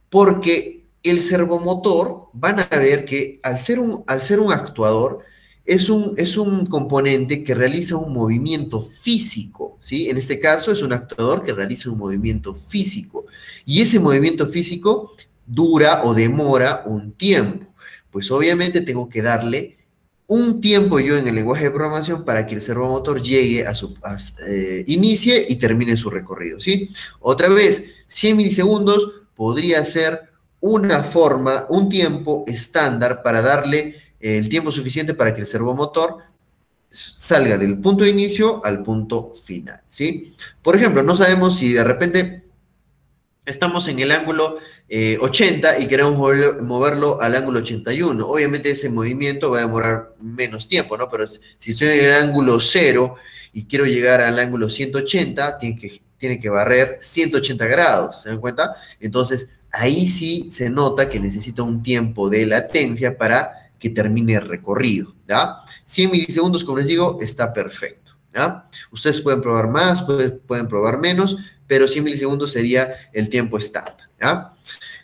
Porque el servomotor, van a ver que al ser un actuador, es un componente que realiza un movimiento físico, ¿sí? En este caso es un actuador que realiza un movimiento físico. Y ese movimiento físico dura o demora un tiempo. Pues obviamente tengo que darle un tiempo yo en el lenguaje de programación para que el servomotor llegue inicie y termine su recorrido, ¿sí? Otra vez, 100 milisegundos podría ser un tiempo estándar para darle el tiempo suficiente para que el servomotor salga del punto de inicio al punto final, ¿sí? Por ejemplo, no sabemos si de repente estamos en el ángulo 80 y queremos moverlo al ángulo 81. Obviamente ese movimiento va a demorar menos tiempo, ¿no? Pero si estoy en el ángulo 0 y quiero llegar al ángulo 180, tiene que barrer 180 grados, ¿se dan cuenta? Entonces, ahí sí se nota que necesita un tiempo de latencia para que termine el recorrido, ¿ya? 100 milisegundos, como les digo, está perfecto, ¿ya? Ustedes pueden probar más, pueden probar menos, pero 100 milisegundos sería el tiempo estándar, ¿ya?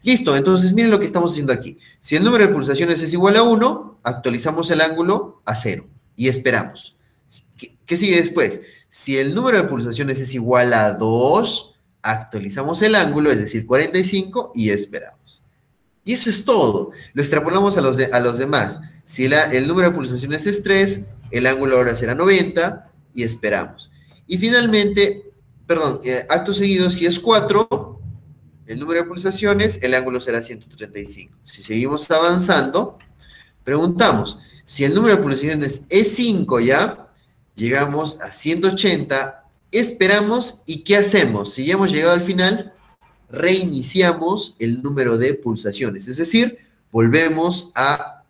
Listo, entonces miren lo que estamos haciendo aquí. Si el número de pulsaciones es igual a 1, actualizamos el ángulo a 0 y esperamos. ¿Qué sigue después? Si el número de pulsaciones es igual a 2, actualizamos el ángulo, es decir, 45, y esperamos. Y eso es todo. Lo extrapolamos a los demás. Si el número de pulsaciones es 3, el ángulo ahora será 90 y esperamos. Y finalmente, acto seguido, si es 4, el número de pulsaciones, el ángulo será 135. Si seguimos avanzando, preguntamos, Si el número de pulsaciones es 5 ya, llegamos a 180, esperamos y ¿qué hacemos? Si ya hemos llegado al final, reiniciamos el número de pulsaciones, es decir, volvemos a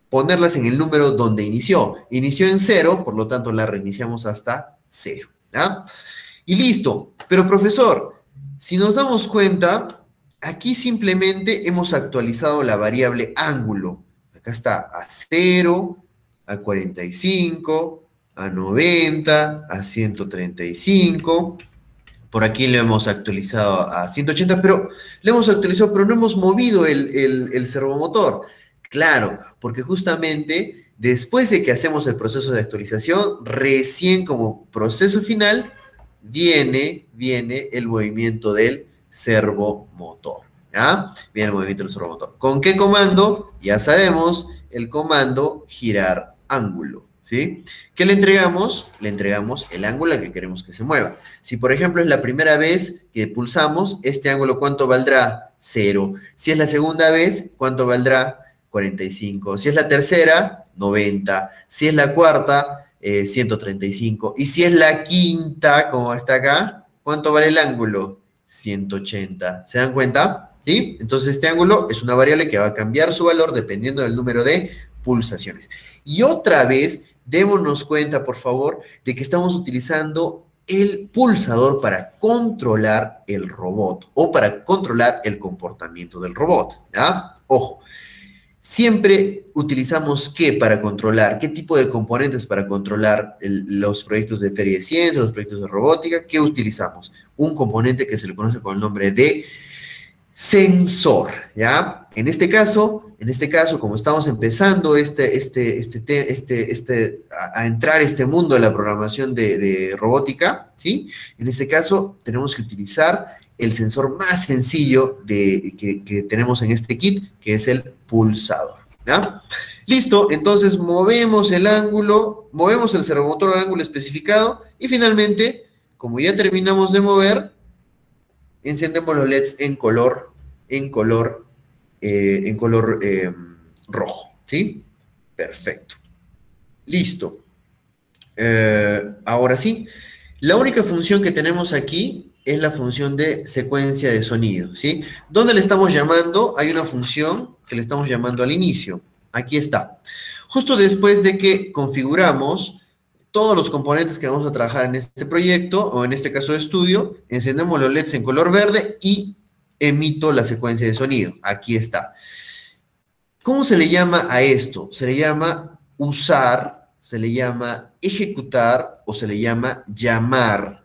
ponerlas en el número donde inició. Inició en 0, por lo tanto la reiniciamos hasta 0. ¿Ya? Y listo. Pero profesor, si nos damos cuenta, aquí simplemente hemos actualizado la variable ángulo. Acá está a 0, a 45, a 90, a 135. Por aquí lo hemos actualizado a 180, pero lo hemos actualizado, pero no hemos movido el servomotor. Claro, porque justamente después de que hacemos el proceso de actualización, recién como proceso final, viene el movimiento del servomotor. ¿Ya? Viene el movimiento del servomotor. ¿Con qué comando? Ya sabemos, el comando girar ángulo. ¿Sí? ¿Qué le entregamos? Le entregamos el ángulo al que queremos que se mueva. Si, por ejemplo, es la primera vez que pulsamos, este ángulo, ¿cuánto valdrá? 0. Si es la segunda vez, ¿cuánto valdrá? 45. Si es la tercera, 90. Si es la cuarta, 135. Y si es la quinta, como está acá, ¿cuánto vale el ángulo? 180. ¿Se dan cuenta? ¿Sí? Entonces, este ángulo es una variable que va a cambiar su valor dependiendo del número de pulsaciones. Y otra vez, démonos cuenta, por favor, de que estamos utilizando el pulsador para controlar el robot o para controlar el comportamiento del robot. ¿Ya? Ojo, siempre utilizamos ¿qué para controlar? ¿Qué tipo de componentes para controlar los proyectos de feria de ciencia, los proyectos de robótica? ¿Qué utilizamos? Un componente que se le conoce con el nombre de sensor, ¿ya? En este caso, como estamos empezando a entrar a este mundo de la programación de robótica, ¿sí? En este caso, tenemos que utilizar el sensor más sencillo que tenemos en este kit, que es el pulsador, ¿ya? Listo, entonces movemos el ángulo, movemos el servomotor al ángulo especificado y finalmente, como ya terminamos de mover, encendemos los LEDs en color rojo, ¿sí? Perfecto. Listo. Ahora sí, la única función que tenemos aquí es la función de secuencia de sonido, ¿sí? ¿Dónde le estamos llamando? Hay una función que le estamos llamando al inicio. Aquí está. Justo después de que configuramos todos los componentes que vamos a trabajar en este proyecto, o en este caso de estudio, encendemos los LEDs en color verde y emito la secuencia de sonido. Aquí está. ¿Cómo se le llama a esto? Se le llama usar, se le llama ejecutar o se le llama llamar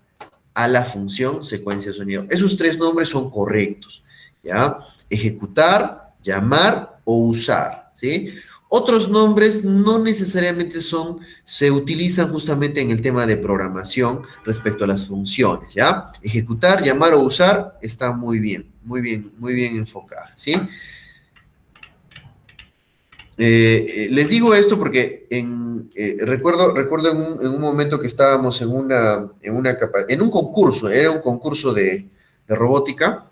a la función secuencia de sonido. Esos tres nombres son correctos, ¿ya? Ejecutar, llamar o usar, ¿sí? Otros nombres no necesariamente se utilizan justamente en el tema de programación respecto a las funciones, ¿ya? Ejecutar, llamar o usar está muy bien enfocada, ¿sí? Les digo esto porque recuerdo en un momento que estábamos en un concurso, era un concurso de robótica,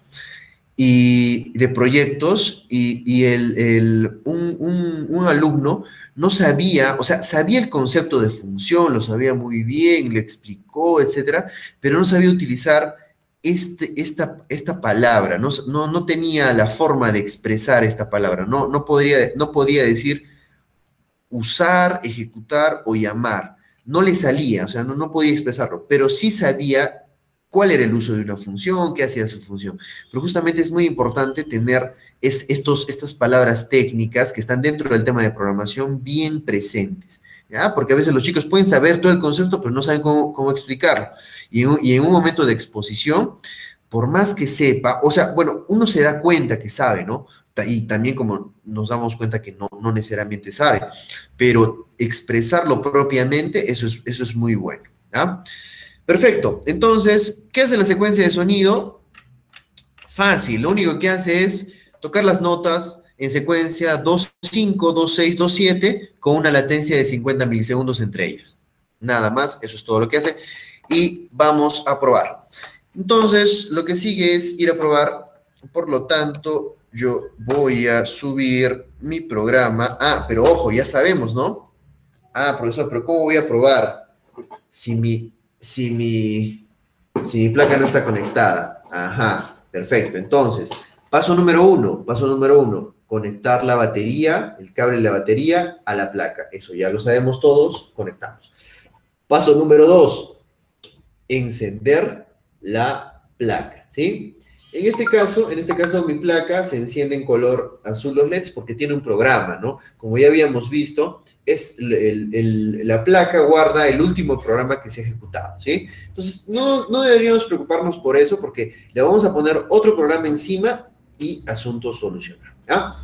y de proyectos, y un alumno no sabía, o sea, sabía el concepto de función, lo sabía muy bien, le explicó, etcétera, pero no sabía utilizar esta palabra, no tenía la forma de expresar esta palabra, no podía decir usar, ejecutar o llamar, no le salía, o sea, no podía expresarlo, pero sí sabía cuál era el uso de una función, qué hacía su función. Pero justamente es muy importante tener estas palabras técnicas que están dentro del tema de programación bien presentes, ¿ya? Porque a veces los chicos pueden saber todo el concepto, pero no saben cómo explicarlo. Y en un momento de exposición, por más que sepa, o sea, bueno, uno se da cuenta que sabe, ¿no? Y también como nos damos cuenta que no necesariamente sabe, pero expresarlo propiamente, eso es muy bueno, ¿ya? Perfecto. Entonces, ¿qué hace la secuencia de sonido? Fácil. Lo único que hace es tocar las notas en secuencia 2.5, 2.6, 2.7 con una latencia de 50 milisegundos entre ellas. Nada más. Eso es todo lo que hace. Y vamos a probar. Entonces, lo que sigue es ir a probar. Por lo tanto, yo voy a subir mi programa. Ah, pero ojo, ya sabemos, ¿no? Ah, profesor, pero ¿cómo voy a probar si si mi placa no está conectada? Ajá, perfecto. Entonces, paso número uno, conectar la batería, el cable de la batería a la placa. Eso ya lo sabemos todos, conectamos. Paso número dos, encender la placa, ¿sí? En este caso mi placa se enciende en color azul los LEDs porque tiene un programa, ¿no? Como ya habíamos visto, es la placa guarda el último programa que se ha ejecutado, ¿sí? Entonces, no deberíamos preocuparnos por eso porque le vamos a poner otro programa encima y asunto solucionado, ¿ya?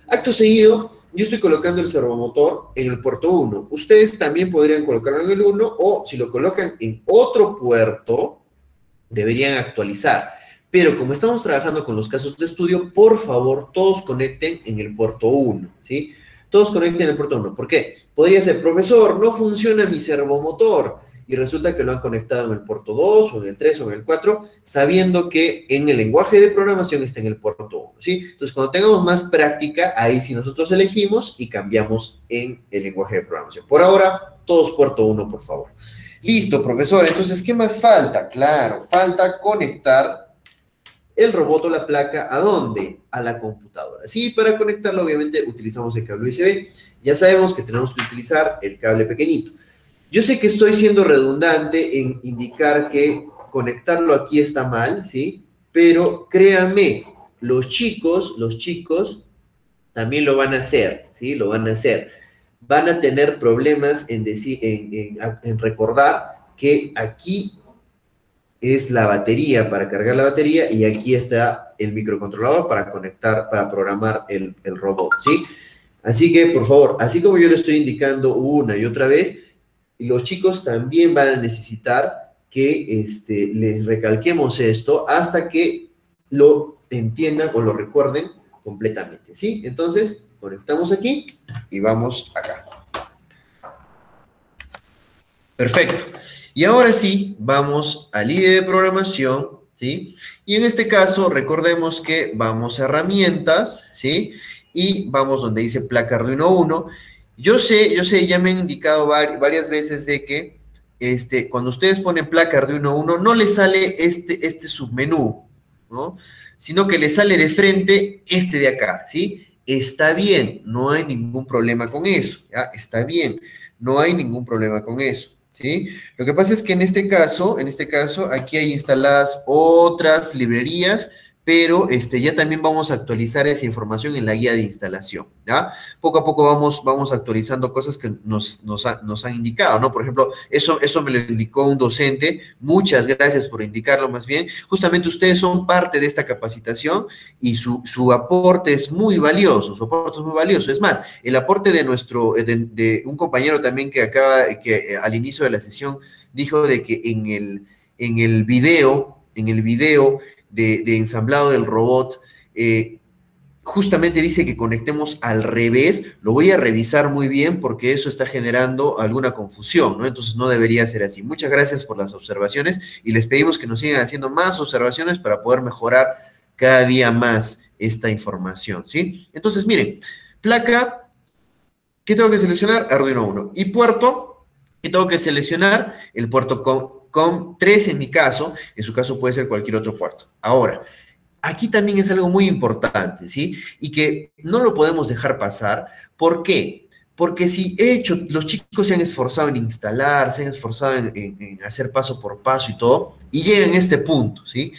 Acto seguido, yo estoy colocando el servomotor en el puerto 1. Ustedes también podrían colocarlo en el 1 o si lo colocan en otro puerto, deberían actualizar. Pero como estamos trabajando con los casos de estudio, por favor, todos conecten en el puerto 1, ¿sí? Todos conecten en el puerto 1. ¿Por qué? Podría ser, profesor, no funciona mi servomotor. Y resulta que lo han conectado en el puerto 2, o en el 3, o en el 4, sabiendo que en el lenguaje de programación está en el puerto 1, ¿sí? Entonces, cuando tengamos más práctica, ahí sí nosotros elegimos y cambiamos en el lenguaje de programación. Por ahora, todos puerto 1, por favor. Listo, profesor. Entonces, ¿qué más falta? Claro, falta conectar el robot o la placa, ¿a dónde? A la computadora. Sí, para conectarlo, obviamente, utilizamos el cable USB. Ya sabemos que tenemos que utilizar el cable pequeñito. Yo sé que estoy siendo redundante en indicar que conectarlo aquí está mal, ¿sí? Pero créanme, los chicos también lo van a hacer, ¿sí? Lo van a hacer. Van a tener problemas en recordar que aquí es la batería para cargar la batería y aquí está el microcontrolador para conectar, para programar el robot, ¿sí? Así que, por favor, así como yo le estoy indicando una y otra vez, los chicos también van a necesitar que les recalquemos esto hasta que lo entiendan o lo recuerden completamente, ¿sí? Entonces, conectamos aquí y vamos acá. Perfecto. Y ahora sí, vamos al IDE de programación, ¿sí? Y en este caso, recordemos que vamos a herramientas, ¿sí? Y vamos donde dice placa Arduino 1. Yo sé, ya me han indicado varias veces de que cuando ustedes ponen placa Arduino 1, no les sale este submenú, ¿no? Sino que les sale de frente este de acá, ¿sí? Está bien, no hay ningún problema con eso, ¿ya? Está bien, no hay ningún problema con eso. ¿Sí? Lo que pasa es que en este caso, aquí hay instaladas otras librerías, pero ya también vamos a actualizar esa información en la guía de instalación, ¿ya? Poco a poco vamos actualizando cosas que nos han indicado, ¿no? Por ejemplo, eso me lo indicó un docente, muchas gracias por indicarlo más bien. Justamente ustedes son parte de esta capacitación y su aporte es muy valioso, Es más, el aporte de un compañero también que al inicio de la sesión dijo de que en el video de ensamblado del robot, justamente dice que conectemos al revés. Lo voy a revisar muy bien porque eso está generando alguna confusión, ¿no? Entonces no debería ser así. Muchas gracias por las observaciones y les pedimos que nos sigan haciendo más observaciones para poder mejorar cada día más esta información, ¿sí? Entonces, miren, placa, ¿qué tengo que seleccionar? Arduino 1. Y puerto, ¿qué tengo que seleccionar? El puerto COM3 en mi caso, en su caso puede ser cualquier otro puerto. Ahora, aquí también es algo muy importante, ¿sí? Y que no lo podemos dejar pasar. ¿Por qué? Porque si los chicos se han esforzado en instalar, se han esforzado en hacer paso por paso y todo, y llegan a este punto, ¿sí?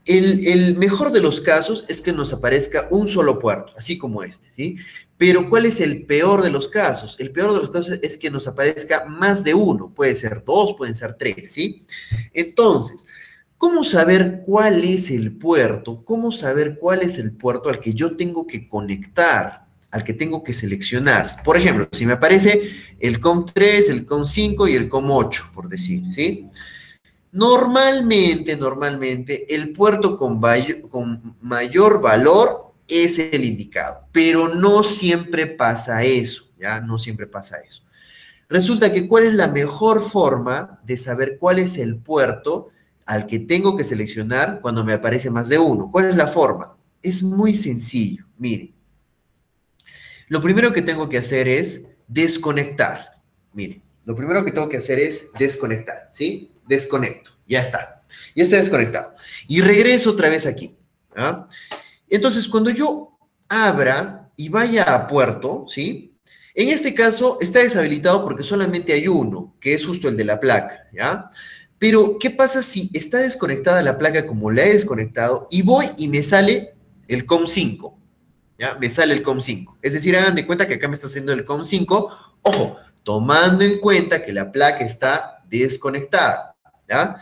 El mejor de los casos es que nos aparezca un solo puerto, así como este, ¿sí? Pero ¿cuál es el peor de los casos? El peor de los casos es que nos aparezca más de uno, puede ser dos, pueden ser tres, ¿sí? Entonces, ¿cómo saber cuál es el puerto? ¿Cómo saber cuál es el puerto al que yo tengo que conectar, al que tengo que seleccionar? Por ejemplo, si me aparece el COM3, el COM5 y el COM8, por decir, ¿sí? Normalmente, el puerto con mayor valor es el indicado, pero no siempre pasa eso, ¿ya? No siempre pasa eso. Resulta que ¿cuál es la mejor forma de saber cuál es el puerto al que tengo que seleccionar cuando me aparece más de uno? ¿Cuál es la forma? Es muy sencillo, miren. Lo primero que tengo que hacer es desconectar. Miren, lo primero que tengo que hacer es desconectar, ¿sí? Desconecto, ya está. Ya está desconectado. Y regreso otra vez aquí, ¿ah? Entonces, cuando yo abra y vaya a puerto, ¿sí? En este caso está deshabilitado porque solamente hay uno, que es justo el de la placa, ¿ya? Pero, ¿qué pasa si está desconectada la placa como la he desconectado y voy y me sale el COM5? ¿Ya? Me sale el COM5. Es decir, hagan de cuenta que acá me está haciendo el COM5. Ojo, tomando en cuenta que la placa está desconectada, ¿ya?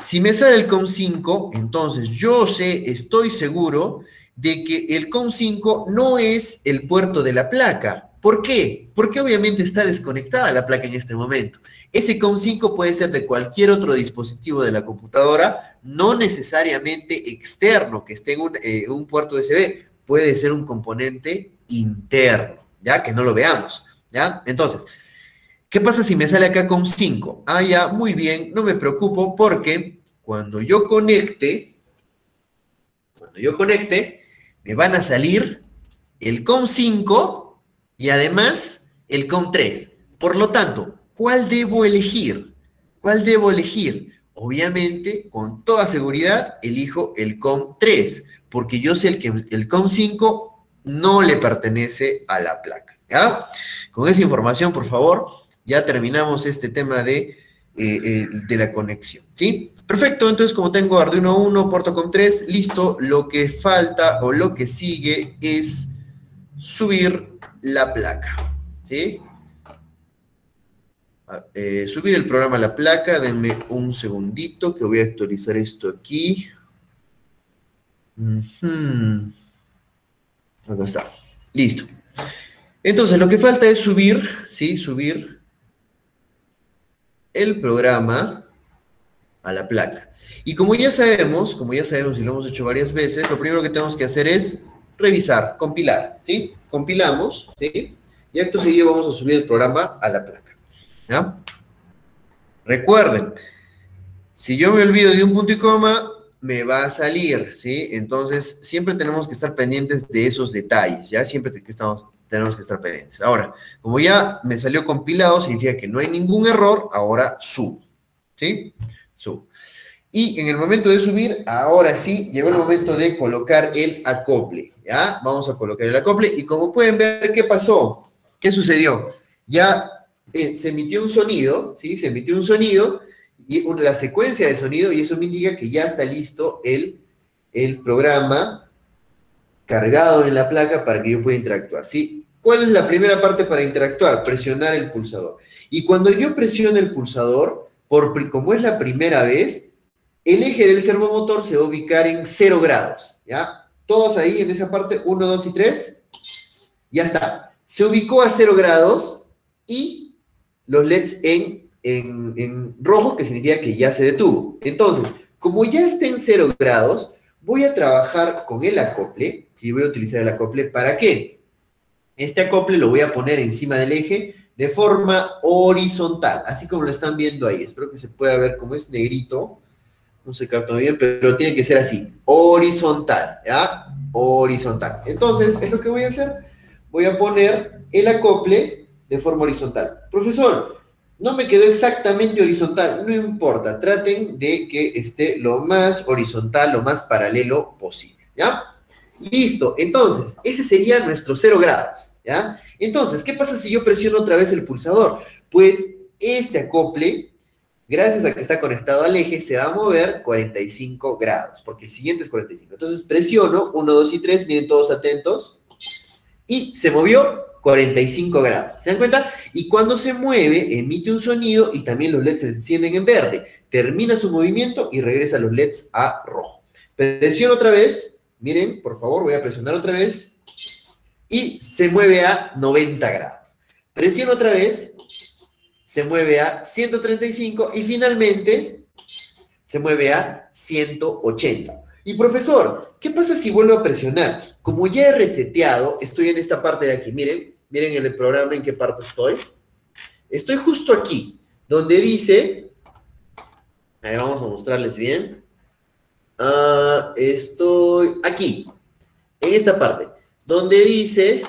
Si me sale el COM5, entonces yo sé, estoy seguro de que el COM5 no es el puerto de la placa. ¿Por qué? Porque obviamente está desconectada la placa en este momento. Ese COM5 puede ser de cualquier otro dispositivo de la computadora, no necesariamente externo, que esté en un puerto USB. Puede ser un componente interno, ¿ya? Que no lo veamos, ¿ya? Entonces, ¿qué pasa si me sale acá con 5? Ah, ya, muy bien, no me preocupo porque cuando yo conecte, me van a salir el COM5 y además el COM3. Por lo tanto, ¿cuál debo elegir? ¿Cuál debo elegir? Obviamente, con toda seguridad, elijo el COM3, porque yo sé que el COM5 no le pertenece a la placa, ¿ya? Con esa información, por favor, ya terminamos este tema de la conexión, ¿sí? Perfecto, entonces como tengo Arduino 1, puerto COM3, listo, lo que falta o lo que sigue es subir la placa, ¿sí? Subir el programa a la placa, denme un segundito que voy a actualizar esto aquí. Acá está, listo. Entonces lo que falta es subir, ¿sí? Subir el programa a la placa. Y como ya sabemos y lo hemos hecho varias veces, lo primero que tenemos que hacer es revisar, compilar, ¿sí? Compilamos, ¿sí? Y acto seguido vamos a subir el programa a la placa, ¿ya? Recuerden, si yo me olvido de un punto y coma, me va a salir, ¿sí? Entonces, siempre tenemos que estar pendientes de esos detalles, ¿ya? Tenemos que estar pendientes. Ahora, como ya me salió compilado, significa que no hay ningún error, ahora subo, ¿sí? Subo. Y en el momento de subir, ahora sí, llegó el momento de colocar el acople, ¿ya? Vamos a colocar el acople y como pueden ver, ¿qué pasó? ¿Qué sucedió? Ya se emitió un sonido, ¿sí? Se emitió un sonido y la secuencia de sonido y eso me indica que ya está listo el programa cargado en la placa para que yo pueda interactuar, ¿sí? ¿Cuál es la primera parte para interactuar? Presionar el pulsador. Y cuando yo presiono el pulsador, como es la primera vez, el eje del servomotor se va a ubicar en 0 grados, ¿ya? Todos ahí en esa parte, 1, 2 y 3, ya está. Se ubicó a 0 grados y los LEDs en rojo, que significa que ya se detuvo. Entonces, como ya está en 0 grados, voy a trabajar con el acople, ¿sí? Voy a utilizar el acople, ¿para qué? Este acople lo voy a poner encima del eje de forma horizontal, así como lo están viendo ahí. Espero que se pueda ver como es negrito. No se capta muy bien, pero tiene que ser así, horizontal, ¿ya? Horizontal. Entonces, es lo que voy a hacer. Voy a poner el acople de forma horizontal. Profesor, no me quedó exactamente horizontal, no importa, traten de que esté lo más horizontal, lo más paralelo posible, ¿ya? Listo, entonces, ese sería nuestro 0 grados, ¿ya? Entonces, ¿qué pasa si yo presiono otra vez el pulsador? Pues este acople, gracias a que está conectado al eje, se va a mover 45 grados, porque el siguiente es 45. Entonces presiono 1, 2 y 3, miren todos atentos, y se movió 45 grados. ¿Se dan cuenta? Y cuando se mueve, emite un sonido y también los LEDs se encienden en verde. Termina su movimiento y regresa los LEDs a rojo. Presiono otra vez, miren, por favor, voy a presionar otra vez, y se mueve a 90 grados. Presiono otra vez, se mueve a 135 y finalmente se mueve a 180. Y profesor, ¿qué pasa si vuelvo a presionar? Como ya he reseteado, estoy en esta parte de aquí. Miren en el programa en qué parte estoy. Estoy justo aquí, donde dice, a ver, vamos a mostrarles bien. Estoy aquí, en esta parte, donde dice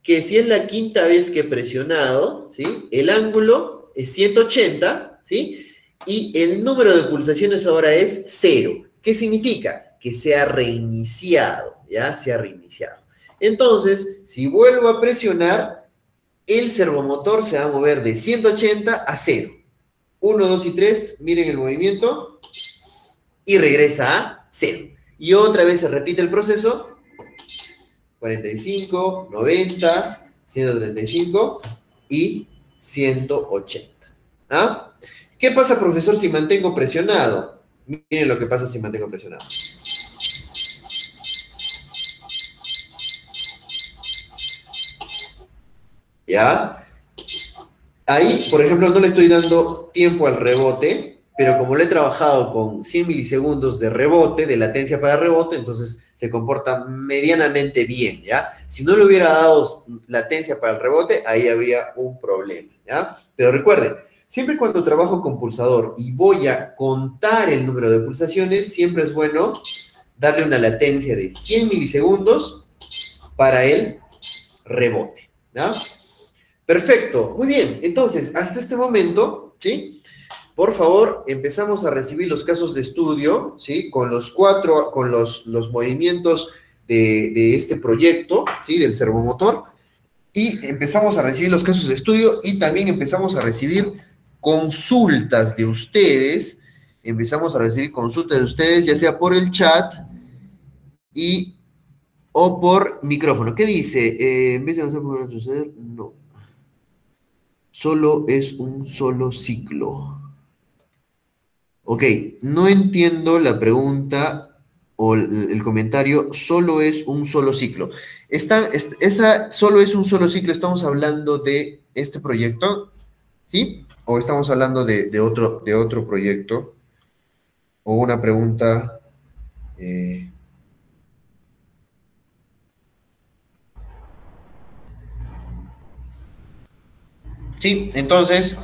que si es la quinta vez que he presionado, ¿sí? El ángulo es 180, ¿sí? Y el número de pulsaciones ahora es 0. ¿Qué significa? Que se ha reiniciado, ¿ya? Se ha reiniciado. Entonces, si vuelvo a presionar, el servomotor se va a mover de 180 a 0. 1, 2 y 3, miren el movimiento, y regresa a 0. Y otra vez se repite el proceso, 45, 90, 135 y 180. ¿Ah? ¿Qué pasa, profesor, si mantengo presionado? Miren lo que pasa si mantengo presionado. ¿Ya? Ahí, por ejemplo, no le estoy dando tiempo al rebote, pero como lo he trabajado con 100 milisegundos de rebote, de latencia para rebote, entonces se comporta medianamente bien, ¿ya? Si no le hubiera dado latencia para el rebote, ahí habría un problema, ¿ya? Pero recuerden, siempre cuando trabajo con pulsador y voy a contar el número de pulsaciones, siempre es bueno darle una latencia de 100 milisegundos para el rebote, ¿ya? Perfecto, muy bien. Entonces, hasta este momento, ¿sí? Por favor, empezamos a recibir los casos de estudio, ¿sí? Con los movimientos de este proyecto, ¿sí? Del servomotor. Y empezamos a recibir los casos de estudio y también empezamos a recibir consultas de ustedes. Empezamos a recibir consultas de ustedes, ya sea por el chat o por micrófono. ¿Qué dice? En vez de avanzar por retroceder, no. Solo es un solo ciclo. Ok, no entiendo la pregunta o el comentario, solo es un solo ciclo. Esa solo es un solo ciclo, ¿estamos hablando de este proyecto? ¿Sí? ¿O estamos hablando de otro proyecto? ¿O una pregunta? eh, Sí, entonces,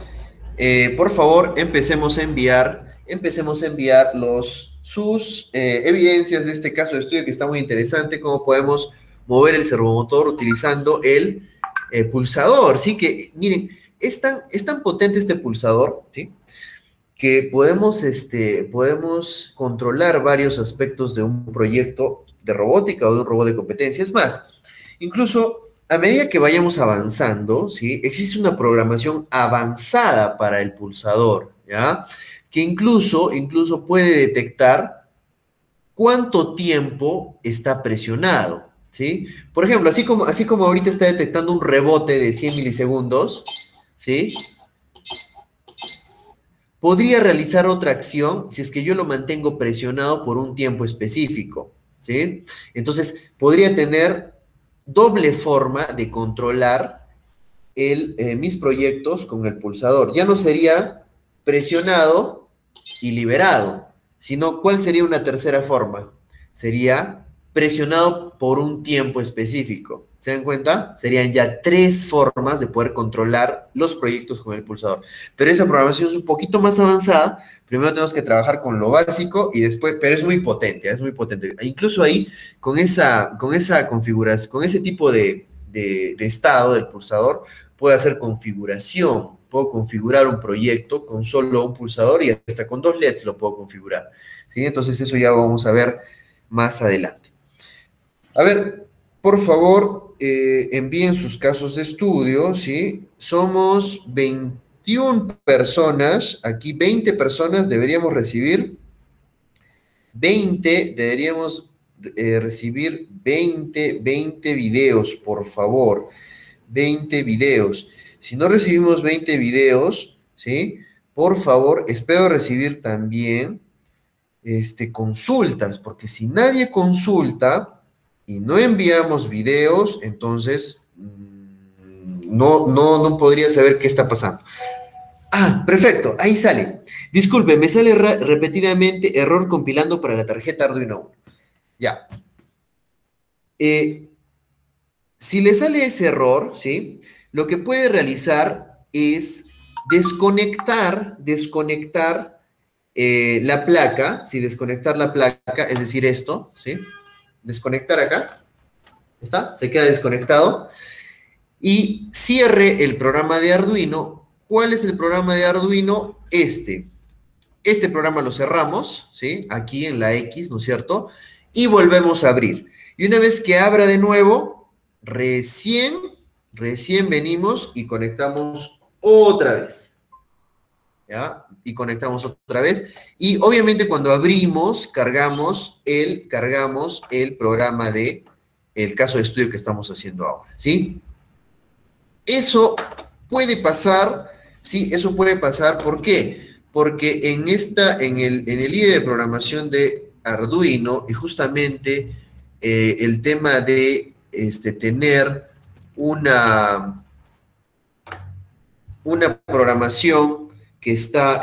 por favor, empecemos a enviar sus evidencias de este caso de estudio que está muy interesante, cómo podemos mover el servomotor utilizando el pulsador, ¿sí? Que, miren, es tan potente este pulsador, ¿sí? Que podemos controlar varios aspectos de un proyecto de robótica o de un robot de competencia. Es más, incluso a medida que vayamos avanzando, ¿sí? Existe una programación avanzada para el pulsador, ¿ya? Que incluso puede detectar cuánto tiempo está presionado, ¿sí? Por ejemplo, así como ahorita está detectando un rebote de 100 milisegundos, ¿sí? Podría realizar otra acción si es que yo lo mantengo presionado por un tiempo específico, ¿sí? Entonces, podría tener doble forma de controlar mis proyectos con el pulsador. Ya no sería presionado y liberado, sino ¿cuál sería una tercera forma? Sería presionado por un tiempo específico. ¿Se dan cuenta? Serían ya tres formas de poder controlar los proyectos con el pulsador. Pero esa programación es un poquito más avanzada. Primero tenemos que trabajar con lo básico y después, pero es muy potente, es muy potente. Incluso ahí, con esa configuración, con ese tipo de estado del pulsador, puedo hacer configuración. Puedo configurar un proyecto con solo un pulsador y hasta con dos LEDs lo puedo configurar, ¿sí? Entonces eso ya vamos a ver más adelante. A ver, por favor, envíen sus casos de estudio, ¿sí? Somos 21 personas, aquí 20 personas deberíamos recibir, 20 videos, por favor, 20 videos. Si no recibimos 20 videos, ¿sí? Por favor, espero recibir también consultas, porque si nadie consulta y no enviamos videos, entonces no podría saber qué está pasando. Ah, perfecto, ahí sale. Disculpe, me sale repetidamente error compilando para la tarjeta Arduino 1. Ya. Si le sale ese error, ¿sí? Lo que puede realizar es desconectar la placa, ¿sí? Desconectar la placa, es decir, esto, ¿sí? Desconectar acá, ¿está? Se queda desconectado. y cierre el programa de Arduino. ¿Cuál es el programa de Arduino? Este programa lo cerramos, ¿sí? Aquí en la X, ¿no es cierto? Y volvemos a abrir. Y una vez que abra de nuevo, recién venimos y conectamos otra vez, ¿ya? Y conectamos otra vez. Y obviamente cuando abrimos, cargamos el programa de el caso de estudio que estamos haciendo ahora, ¿sí? Eso puede pasar, ¿sí? Eso puede pasar, ¿por qué? Porque en el IDE de programación de Arduino, y justamente el tema de tener una, una programación que está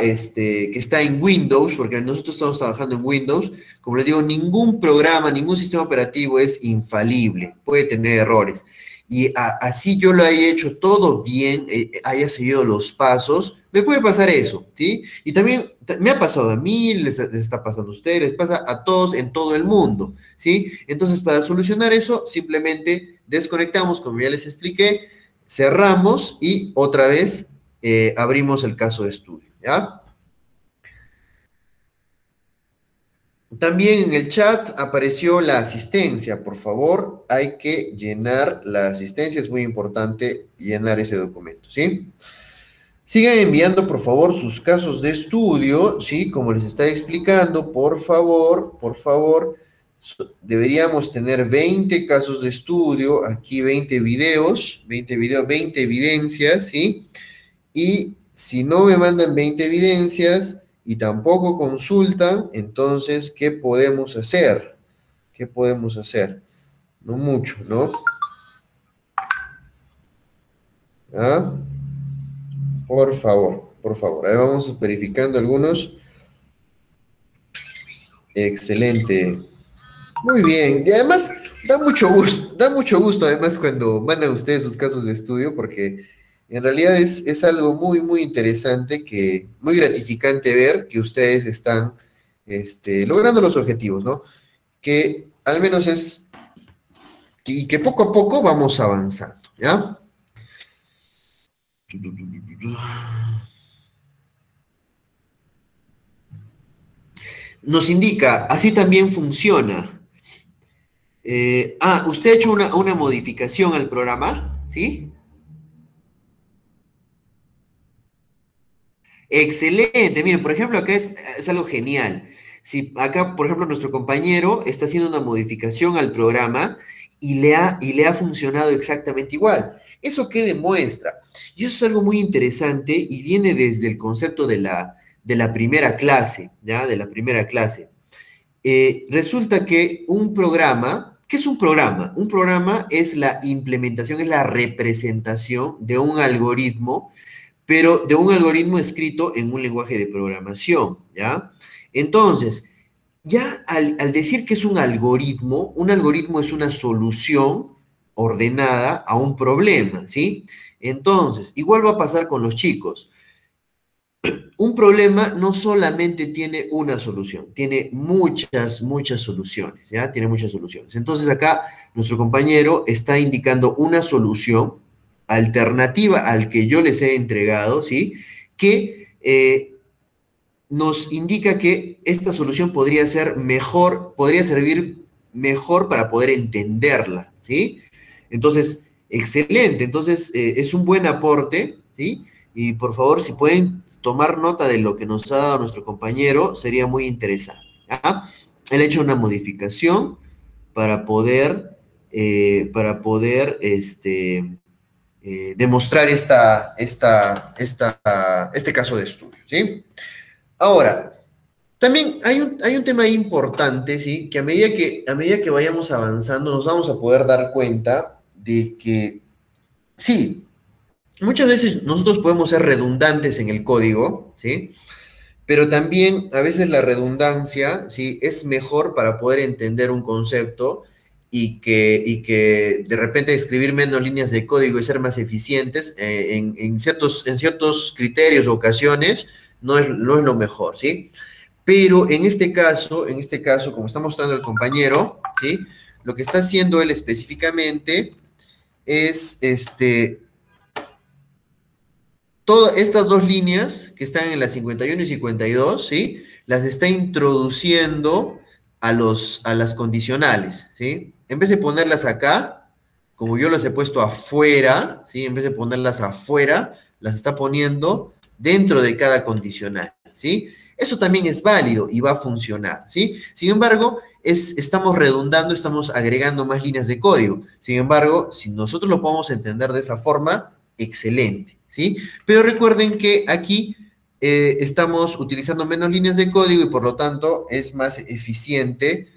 en Windows, porque nosotros estamos trabajando en Windows, como les digo, ningún programa, ningún sistema operativo es infalible, puede tener errores. Y así yo lo haya hecho todo bien, haya seguido los pasos, me puede pasar eso, ¿sí? Y también me ha pasado a mí, les está pasando a ustedes, les pasa a todos en todo el mundo, ¿sí? Entonces, para solucionar eso, simplemente desconectamos, como ya les expliqué, cerramos y otra vez abrimos el caso de estudio, ¿ya? También en el chat apareció la asistencia. Por favor, hay que llenar la asistencia. Es muy importante llenar ese documento, ¿sí? Sigan enviando, por favor, sus casos de estudio, ¿sí? Como les está explicando, por favor, deberíamos tener 20 casos de estudio, aquí 20 videos, 20 evidencias, ¿sí? Y si no me mandan 20 evidencias y tampoco consultan, entonces, ¿qué podemos hacer? ¿Qué podemos hacer? No mucho, ¿no? ¿Ah? Por favor. Ahí vamos verificando algunos. Excelente. Muy bien. Y además, da mucho gusto además cuando mandan ustedes sus casos de estudio, porque en realidad es algo muy, muy interesante, muy gratificante ver que ustedes están logrando los objetivos, ¿no? Que al menos y que poco a poco vamos avanzando, ¿ya? Nos indica, así también funciona. Usted ha hecho una modificación al programa, ¿sí? Excelente. Miren, por ejemplo, acá es algo genial. Si acá, por ejemplo, nuestro compañero está haciendo una modificación al programa y le ha funcionado exactamente igual. ¿Eso qué demuestra? Y eso es algo muy interesante y viene desde el concepto de la primera clase, ¿ya? De la primera clase. Resulta que un programa, ¿qué es un programa? Un programa es la implementación, es la representación de un algoritmo, pero de un algoritmo escrito en un lenguaje de programación, ¿ya? Entonces, ya al decir que es un algoritmo es una solución ordenada a un problema, ¿sí? Entonces, igual va a pasar con los chicos. Un problema no solamente tiene una solución, tiene muchas soluciones, ¿ya? Tiene muchas soluciones. Entonces acá nuestro compañero está indicando una solución alternativa al que yo les he entregado, ¿sí? Que nos indica que esta solución podría ser mejor, podría servir mejor para poder entenderla, ¿sí? Entonces, excelente. Entonces, es un buen aporte, ¿sí? Y por favor, si pueden tomar nota de lo que nos ha dado nuestro compañero, sería muy interesante, ¿ya? Él ha hecho una modificación para poder, demostrar este caso de estudio, ¿sí? Ahora, también hay un tema importante, ¿sí? Que a medida que vayamos avanzando nos vamos a poder dar cuenta de que, sí, muchas veces nosotros podemos ser redundantes en el código, ¿sí? Pero también a veces la redundancia, ¿sí? Es mejor para poder entender un concepto y que de repente escribir menos líneas de código y ser más eficientes en ciertos criterios o ocasiones no es lo mejor, ¿sí? Pero en este caso, como está mostrando el compañero, ¿sí? Lo que está haciendo él específicamente es todas estas dos líneas que están en la 51 y 52, ¿sí? Las está introduciendo a las condicionales, ¿sí? En vez de ponerlas acá, como yo las he puesto afuera, ¿sí? En vez de ponerlas afuera, las está poniendo dentro de cada condicional, ¿sí? Eso también es válido y va a funcionar, ¿sí? Sin embargo, estamos redundando, estamos agregando más líneas de código. Sin embargo, si nosotros lo podemos entender de esa forma, excelente, ¿sí? Pero recuerden que aquí estamos utilizando menos líneas de código y por lo tanto es más eficiente,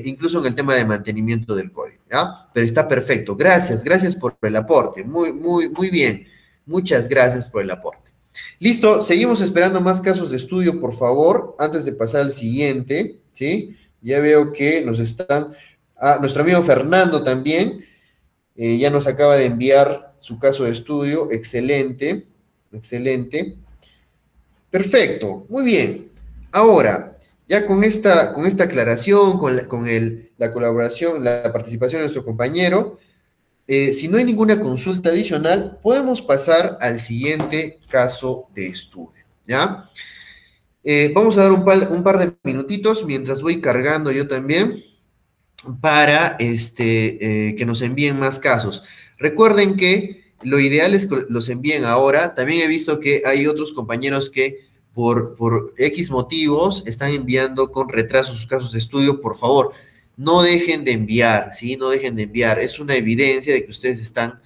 incluso en el tema de mantenimiento del código, ¿ya? Pero está perfecto. Gracias, gracias por el aporte. Muy, muy, muy bien. Muchas gracias por el aporte. Listo, seguimos esperando más casos de estudio, por favor, antes de pasar al siguiente, ¿sí? Ya veo que nos están... Ah, nuestro amigo Fernando también ya nos acaba de enviar su caso de estudio. Excelente, excelente. Perfecto, muy bien. Ahora, ya con esta aclaración, la colaboración, la participación de nuestro compañero, si no hay ninguna consulta adicional, podemos pasar al siguiente caso de estudio, ¿ya? Vamos a dar un par de minutitos mientras voy cargando yo también para que nos envíen más casos. Recuerden que lo ideal es que los envíen ahora. También he visto que hay otros compañeros que por X motivos están enviando con retraso sus casos de estudio. Por favor, no dejen de enviar, ¿sí? No dejen de enviar. Es una evidencia de que ustedes están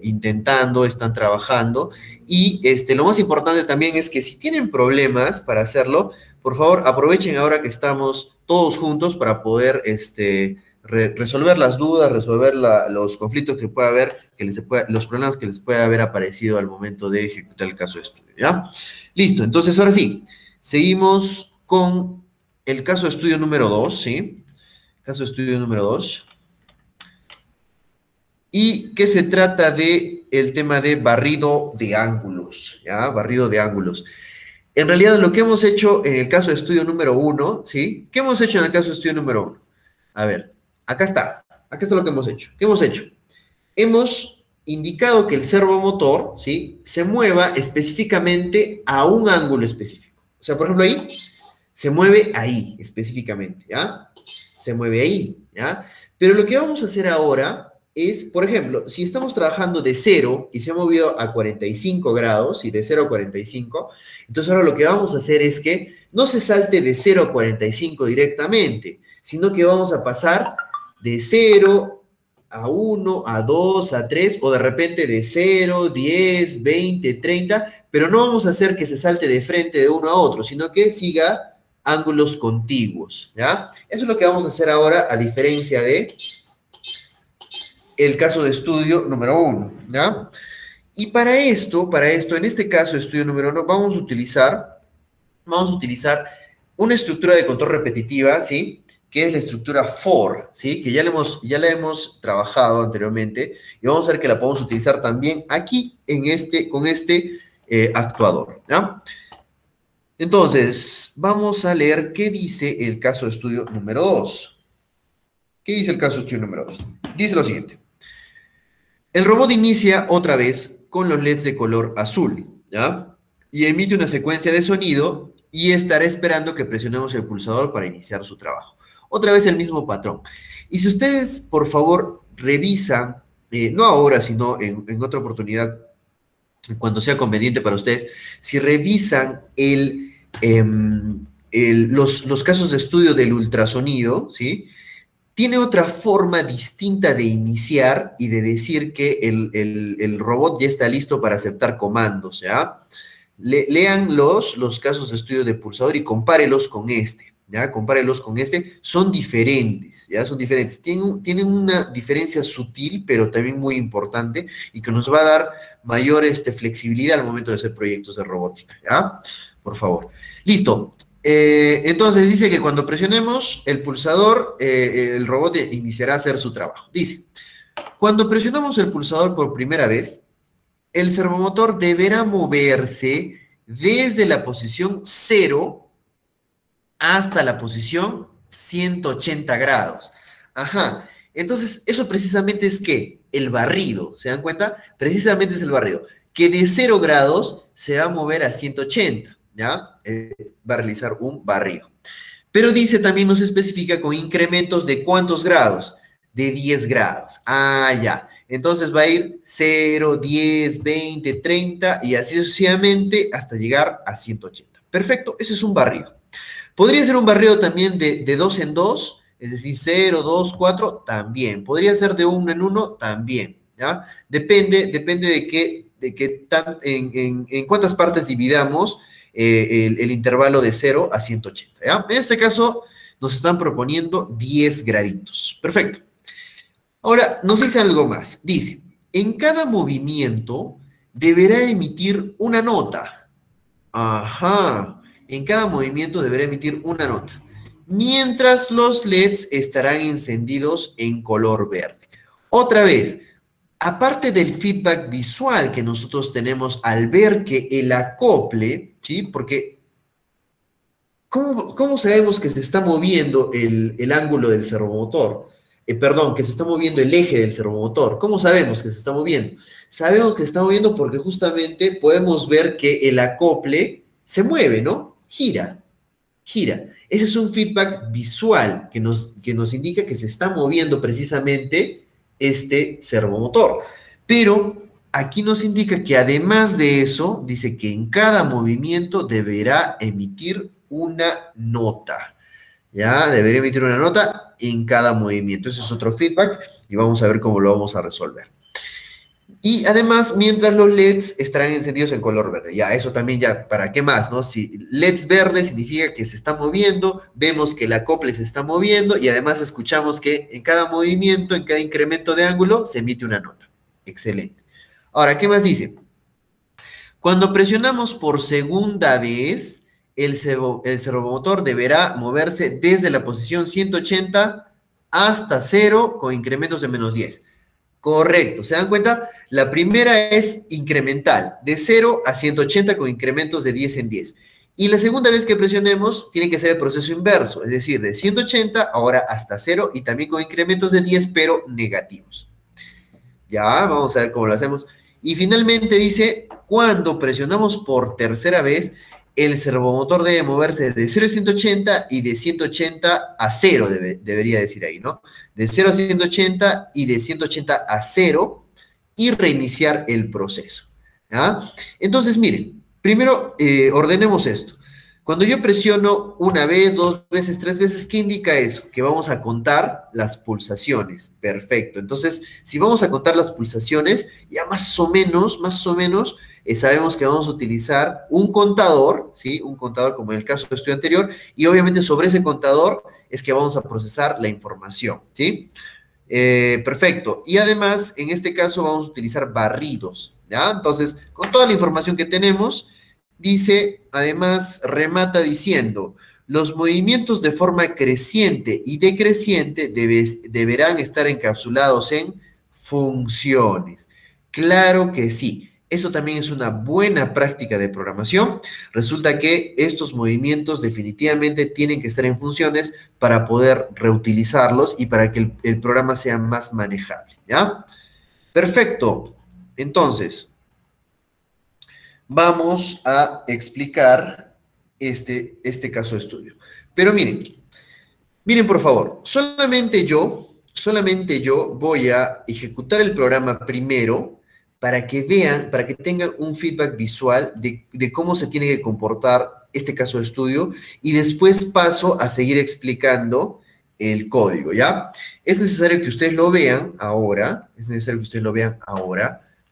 intentando, están trabajando. Y lo más importante también es que si tienen problemas para hacerlo, por favor, aprovechen ahora que estamos todos juntos para poder resolver las dudas, resolver los conflictos que pueda haber, los problemas que les pueda haber aparecido al momento de ejecutar el caso de estudio, ¿ya? Listo, entonces ahora sí, seguimos con el caso de estudio número 2, ¿sí? Caso de estudio número 2. Y que se trata de el tema de barrido de ángulos, ¿ya? Barrido de ángulos. En realidad, lo que hemos hecho en el caso de estudio número 1, ¿sí? ¿Qué hemos hecho en el caso de estudio número 1? A ver, acá está. Acá está lo que hemos hecho. ¿Qué hemos hecho? Hemos indicado que el servomotor, ¿sí? Se mueva específicamente a un ángulo específico. O sea, por ejemplo, ahí se mueve ahí específicamente, ¿ya? Se mueve ahí, ¿ya? Pero lo que vamos a hacer ahora es, por ejemplo, si estamos trabajando de 0 y se ha movido a 45 grados, y de 0 a 45, entonces ahora lo que vamos a hacer es que no se salte de 0 a 45 directamente, sino que vamos a pasar de 0 a 1, a 2, a 3, o de repente de 0, 10, 20, 30, pero no vamos a hacer que se salte de frente de uno a otro, sino que siga ángulos contiguos, ¿ya? Eso es lo que vamos a hacer ahora, a diferencia de el caso de estudio número 1, ¿ya? Y para esto, en este caso de estudio número 1, vamos a utilizar una estructura de control repetitiva, ¿sí? Que es la estructura for, ¿sí? Que ya la hemos trabajado anteriormente y vamos a ver que la podemos utilizar también aquí con este actuador, ¿ya? Entonces, vamos a leer qué dice el caso de estudio número 2. ¿Qué dice el caso de estudio número 2? Dice lo siguiente. El robot inicia otra vez con los LEDs de color azul, ¿ya? Y emite una secuencia de sonido y estará esperando que presionemos el pulsador para iniciar su trabajo. Otra vez el mismo patrón. Y si ustedes, por favor, revisan, no ahora, sino en otra oportunidad, cuando sea conveniente para ustedes, si revisan los casos de estudio del ultrasonido, ¿sí? Tiene otra forma distinta de iniciar y de decir que el robot ya está listo para aceptar comandos, ¿ya? Lean los casos de estudio de pulsador y compárelos con este, ¿ya? Compárelos con este. Son diferentes, ¿ya? Son diferentes. Tienen una diferencia sutil, pero también muy importante y que nos va a dar mayor flexibilidad al momento de hacer proyectos de robótica, ¿ya? Por favor. Listo. Entonces dice que cuando presionemos el pulsador, el robot iniciará a hacer su trabajo. Dice, cuando presionamos el pulsador por primera vez, el servomotor deberá moverse desde la posición 0 hasta la posición 180 grados. Ajá. Entonces, eso precisamente es ¿qué? el barrido. ¿Se dan cuenta? Precisamente es el barrido. Que de 0 grados se va a mover a 180, ¿ya? Va a realizar un barrido. Pero dice, también nos especifica con incrementos de ¿cuántos grados? De 10 grados. Ah, ya. Entonces va a ir 0, 10, 20, 30 y así sucesivamente hasta llegar a 180. Perfecto, ese es un barrido. Podría ser un barrido también de 2 en 2, es decir, 0, 2, 4, también. Podría ser de 1 en 1, también. ¿Ya? Depende en cuántas partes dividamos el intervalo de 0 a 180. ¿Ya? En este caso, nos están proponiendo 10 graditos. Perfecto. Ahora, nos dice algo más. Dice, en cada movimiento deberá emitir una nota. Ajá. En cada movimiento deberá emitir una nota. Mientras los LEDs estarán encendidos en color verde. Otra vez, aparte del feedback visual que nosotros tenemos al ver que el acople, ¿sí? Porque, ¿cómo sabemos que se está moviendo el ángulo del servomotor? Perdón, que se está moviendo el eje del servomotor. ¿Cómo sabemos que se está moviendo? Sabemos que se está moviendo porque justamente podemos ver que el acople se mueve, ¿no? Gira, gira. Ese es un feedback visual que nos indica que se está moviendo precisamente este servomotor. Pero aquí nos indica que además de eso, dice que en cada movimiento deberá emitir una nota. ¿Ya? Debería emitir una nota en cada movimiento. Ese es otro feedback y vamos a ver cómo lo vamos a resolver. Y además, mientras los LEDs estarán encendidos en color verde. Ya, eso también ya, ¿para qué más, no? Si LEDs verde significa que se está moviendo, vemos que el acople se está moviendo y además escuchamos que en cada movimiento, en cada incremento de ángulo, se emite una nota. Excelente. Ahora, ¿qué más dice? Cuando presionamos por segunda vez, el servomotor deberá moverse desde la posición 180 hasta 0 con incrementos de menos 10. Correcto, ¿se dan cuenta? La primera es incremental, de 0 a 180 con incrementos de 10 en 10. Y la segunda vez que presionemos, tiene que ser el proceso inverso, es decir, de 180 ahora hasta 0 y también con incrementos de 10, pero negativos. Ya, vamos a ver cómo lo hacemos. Y finalmente dice, cuando presionamos por tercera vez, el servomotor debe moverse de 0 a 180 y de 180 a 0, debería decir ahí, ¿no? De 0 a 180 y de 180 a 0 y reiniciar el proceso. ¿Ya? Entonces, miren, primero ordenemos esto. Cuando yo presiono una vez, dos veces, tres veces, ¿qué indica eso? Que vamos a contar las pulsaciones. Perfecto. Entonces, si vamos a contar las pulsaciones, ya más o menos, sabemos que vamos a utilizar un contador, ¿sí? Un contador como en el caso del estudio anterior, y obviamente sobre ese contador es que vamos a procesar la información, ¿sí? Perfecto. Y además, en este caso vamos a utilizar barridos, ¿ya? Entonces, con toda la información que tenemos, dice, además, remata diciendo, los movimientos de forma creciente y decreciente deberán estar encapsulados en funciones. Claro que sí. Eso también es una buena práctica de programación. Resulta que estos movimientos definitivamente tienen que estar en funciones para poder reutilizarlos y para que el programa sea más manejable, ¿ya? Perfecto. Entonces, vamos a explicar este caso de estudio. Pero miren por favor, solamente yo voy a ejecutar el programa primero para que vean, para que tengan un feedback visual de cómo se tiene que comportar este caso de estudio y después paso a seguir explicando el código, ¿ya? Es necesario que ustedes lo vean ahora,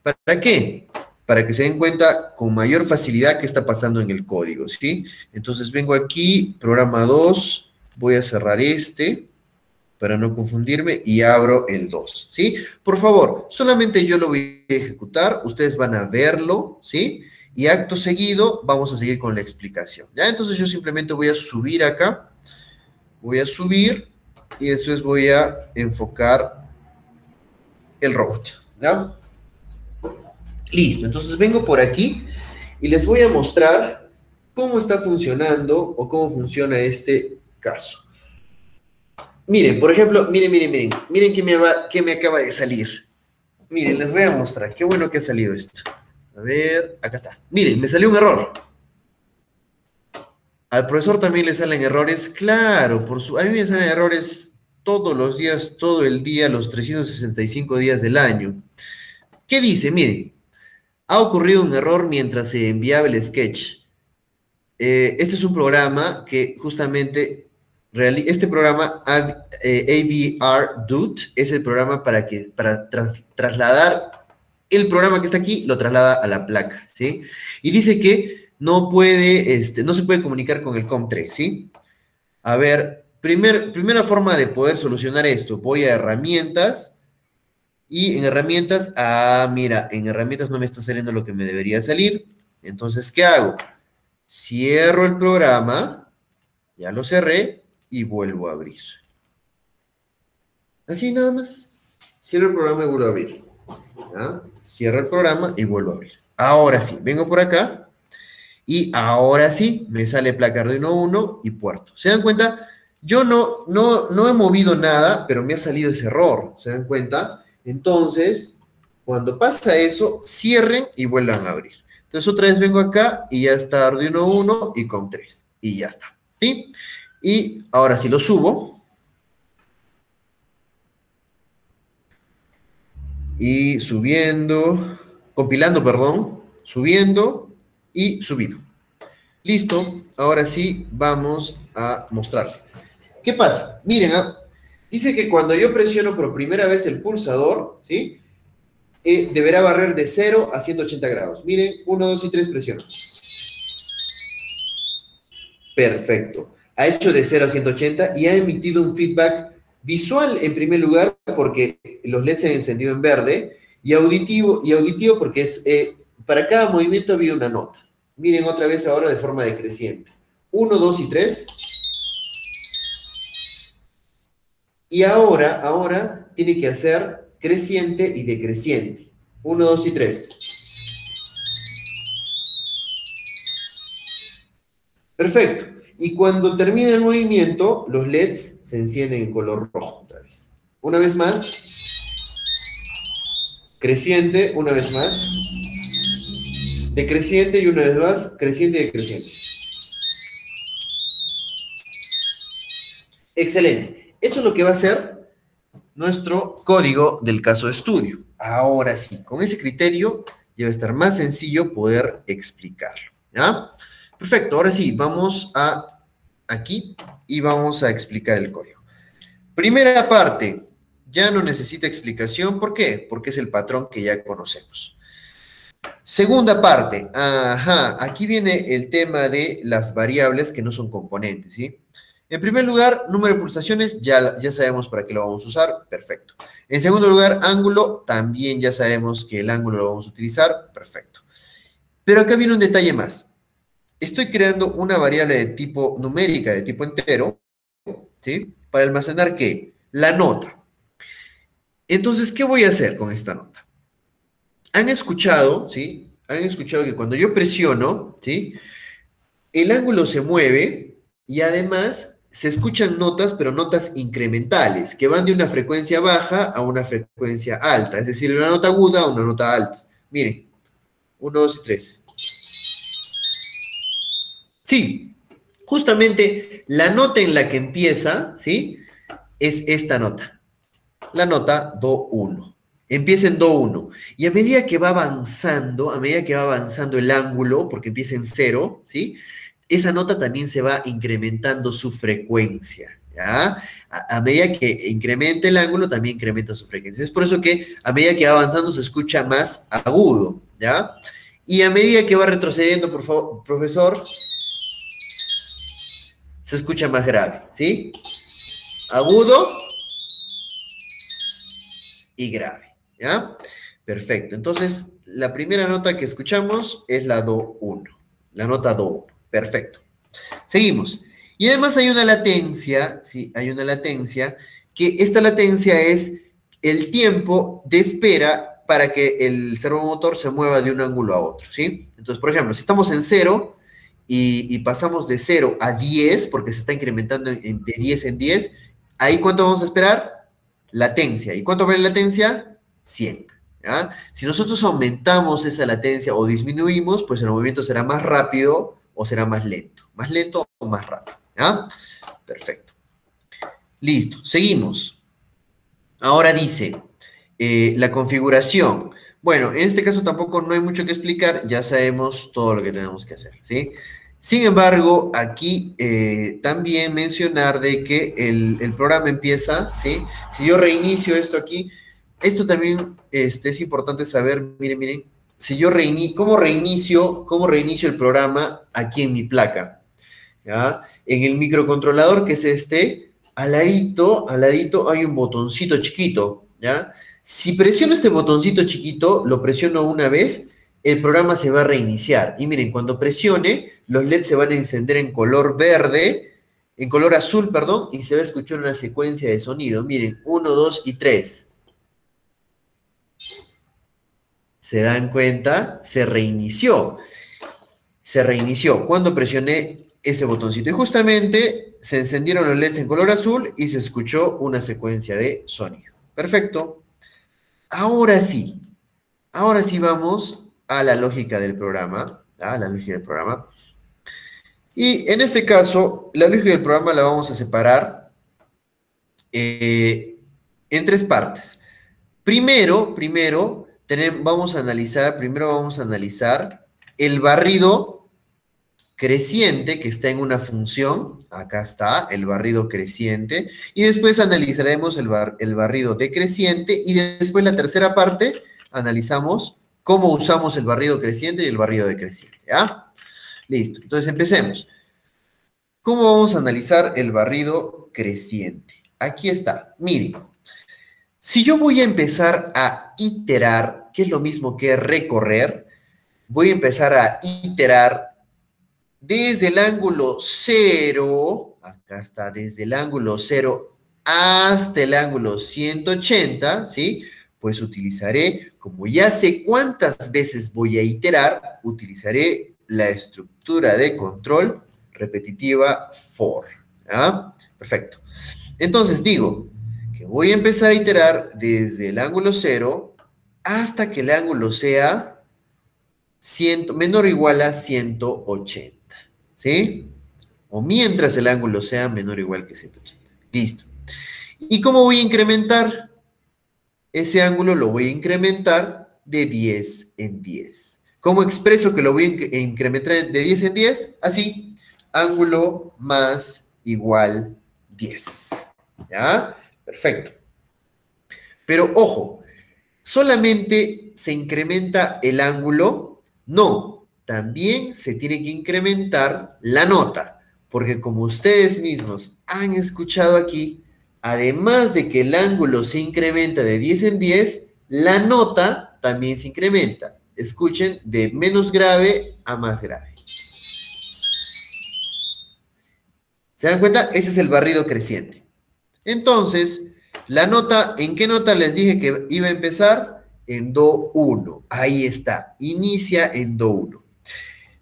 ¿Para qué? Para que se den cuenta con mayor facilidad qué está pasando en el código, ¿sí? Entonces vengo aquí, programa 2, voy a cerrar este para no confundirme, y abro el 2, ¿sí? Por favor, solamente yo lo voy a ejecutar, ustedes van a verlo, ¿sí? Y acto seguido vamos a seguir con la explicación, ¿ya? Entonces yo simplemente voy a subir acá, voy a subir, y después voy a enfocar el robot, ¿ya? Listo, entonces vengo por aquí y les voy a mostrar cómo está funcionando o cómo funciona este caso. Miren, por ejemplo, miren que me acaba de salir. Miren, les voy a mostrar. Qué bueno que ha salido esto. A ver, acá está. Miren, me salió un error. Al profesor también le salen errores. Claro, a mí me salen errores todos los días, todo el día, los 365 días del año. ¿Qué dice? Miren, ha ocurrido un error mientras se enviaba el sketch. Este es un programa que justamente, este programa AVR Dude es el programa para trasladar el programa que está aquí, lo traslada a la placa, ¿sí? Y dice que no se puede comunicar con el COM3, ¿sí? A ver, primera forma de poder solucionar esto, voy a herramientas, y en herramientas, mira, en herramientas no me está saliendo lo que me debería salir, entonces, ¿qué hago? Cierro el programa, ya lo cerré y vuelvo a abrir. Así nada más. Cierro el programa y vuelvo a abrir. ¿Ya? Cierro el programa y vuelvo a abrir. Ahora sí, vengo por acá y ahora sí me sale placa Arduino 1 y puerto. ¿Se dan cuenta? Yo no he movido nada, pero me ha salido ese error. ¿Se dan cuenta? Entonces, cuando pasa eso, cierren y vuelvan a abrir. Entonces otra vez vengo acá y ya está Arduino 1 y COM3. Y ya está. ¿Sí? Y ahora sí lo subo. Y subiendo, compilando, perdón. Subiendo y subido. Listo. Ahora sí vamos a mostrarles. ¿Qué pasa? Miren, dice que cuando yo presiono por primera vez el pulsador, ¿sí? Deberá barrer de 0 a 180 grados. Miren, 1, 2 y 3 presiono. Perfecto. Ha hecho de 0 a 180 y ha emitido un feedback visual en primer lugar porque los LEDs se han encendido en verde y auditivo porque para cada movimiento ha habido una nota. Miren otra vez ahora de forma decreciente. 1, 2 y 3. Y ahora tiene que hacer creciente y decreciente. 1, 2 y 3. Perfecto. Y cuando termina el movimiento, los LEDs se encienden en color rojo otra vez. Una vez más. Creciente, una vez más. Decreciente y una vez más. Creciente y decreciente. Excelente. Eso es lo que va a ser nuestro código del caso de estudio. Ahora sí, con ese criterio ya va a estar más sencillo poder explicarlo. ¿Ya? Perfecto, ahora sí, vamos aquí y vamos a explicar el código. Primera parte, ya no necesita explicación. ¿Por qué? Porque es el patrón que ya conocemos. Segunda parte, aquí viene el tema de las variables que no son componentes, ¿sí? En primer lugar, número de pulsaciones, ya sabemos para qué lo vamos a usar, perfecto. En segundo lugar, ángulo, también ya sabemos que el ángulo lo vamos a utilizar, perfecto. Pero acá viene un detalle más. Estoy creando una variable de tipo numérica, de tipo entero, ¿sí? Para almacenar, ¿qué? La nota. Entonces, ¿qué voy a hacer con esta nota? Han escuchado, ¿sí? Han escuchado que cuando yo presiono, ¿sí? El ángulo se mueve y además se escuchan notas, pero notas incrementales, que van de una frecuencia baja a una frecuencia alta, es decir, una nota aguda a una nota alta. Miren, 1, 2 y 3. Sí, justamente la nota en la que empieza, ¿sí? Es esta nota, la nota Do1. Empieza en Do1. Y a medida que va avanzando, el ángulo, porque empieza en 0, ¿sí? Esa nota también se va incrementando su frecuencia, ¿ya? A medida que incrementa el ángulo, también incrementa su frecuencia. Es por eso que a medida que va avanzando se escucha más agudo, ¿ya? Y a medida que va retrocediendo, por favor, profesor, se escucha más grave, ¿sí? Agudo y grave, ¿ya? Perfecto. Entonces, la primera nota que escuchamos es la Do1, la nota Do1. Perfecto. Seguimos. Y además hay una latencia, ¿sí? Hay una latencia, que esta latencia es el tiempo de espera para que el servomotor se mueva de un ángulo a otro, ¿sí? Entonces, por ejemplo, si estamos en 0 y pasamos de 0 a 10, porque se está incrementando de 10 en 10, ¿ahí cuánto vamos a esperar? Latencia. ¿Y cuánto vale latencia? 100. ¿Ya? Si nosotros aumentamos esa latencia o disminuimos, pues el movimiento será más rápido o será más lento. Más lento o más rápido. ¿Ya? Perfecto. Listo, seguimos. Ahora dice, la configuración. Bueno, en este caso tampoco no hay mucho que explicar, ya sabemos todo lo que tenemos que hacer, ¿sí? Sin embargo, aquí también mencionar de que el programa empieza, ¿sí? Si yo reinicio esto aquí, esto también es importante saber, miren, si yo cómo reinicio el programa aquí en mi placa, ¿ya? En el microcontrolador, que es este, al ladito hay un botoncito chiquito, ¿ya? Si presiono este botoncito chiquito, lo presiono una vez, el programa se va a reiniciar. Y miren, cuando presione, los LEDs se van a encender en color verde, en color azul, perdón, y se va a escuchar una secuencia de sonido. Miren, 1, 2 y 3. ¿Se dan cuenta? Se reinició. Se reinició cuando presioné ese botoncito. Y justamente se encendieron los LEDs en color azul y se escuchó una secuencia de sonido. Perfecto. Ahora sí vamos a la lógica del programa. A la lógica del programa. Y en este caso, la lógica del programa la vamos a separar en tres partes. Primero vamos a analizar el barrido creciente que está en una función. Acá está el barrido creciente. Y después analizaremos el barrido decreciente. Y después la tercera parte, analizamos cómo usamos el barrido creciente y el barrido decreciente. ¿Ya? Listo. Entonces empecemos. ¿Cómo vamos a analizar el barrido creciente? Aquí está. Miren. Si yo voy a empezar a iterar, que es lo mismo que recorrer, voy a empezar a iterar desde el ángulo 0, acá está, desde el ángulo 0 hasta el ángulo 180, ¿sí? Pues utilizaré, como ya sé cuántas veces voy a iterar, utilizaré la estructura de control repetitiva for. ¿Ah? Perfecto. Entonces digo que voy a empezar a iterar desde el ángulo 0 hasta que el ángulo sea menor o igual a 180. ¿Sí? O mientras el ángulo sea menor o igual que 180. Listo. ¿Y cómo voy a incrementar? Ese ángulo lo voy a incrementar de 10 en 10. ¿Cómo expreso que lo voy a incrementar de 10 en 10? Así, ángulo más igual 10. ¿Ya? Perfecto. Pero ojo, ¿solamente se incrementa el ángulo? No, también se tiene que incrementar la nota, porque como ustedes mismos han escuchado aquí, además de que el ángulo se incrementa de 10 en 10, la nota también se incrementa. Escuchen, de menos grave a más grave. ¿Se dan cuenta? Ese es el barrido creciente. Entonces, la nota, ¿en qué nota les dije que iba a empezar? En Do 1. Ahí está, inicia en Do 1.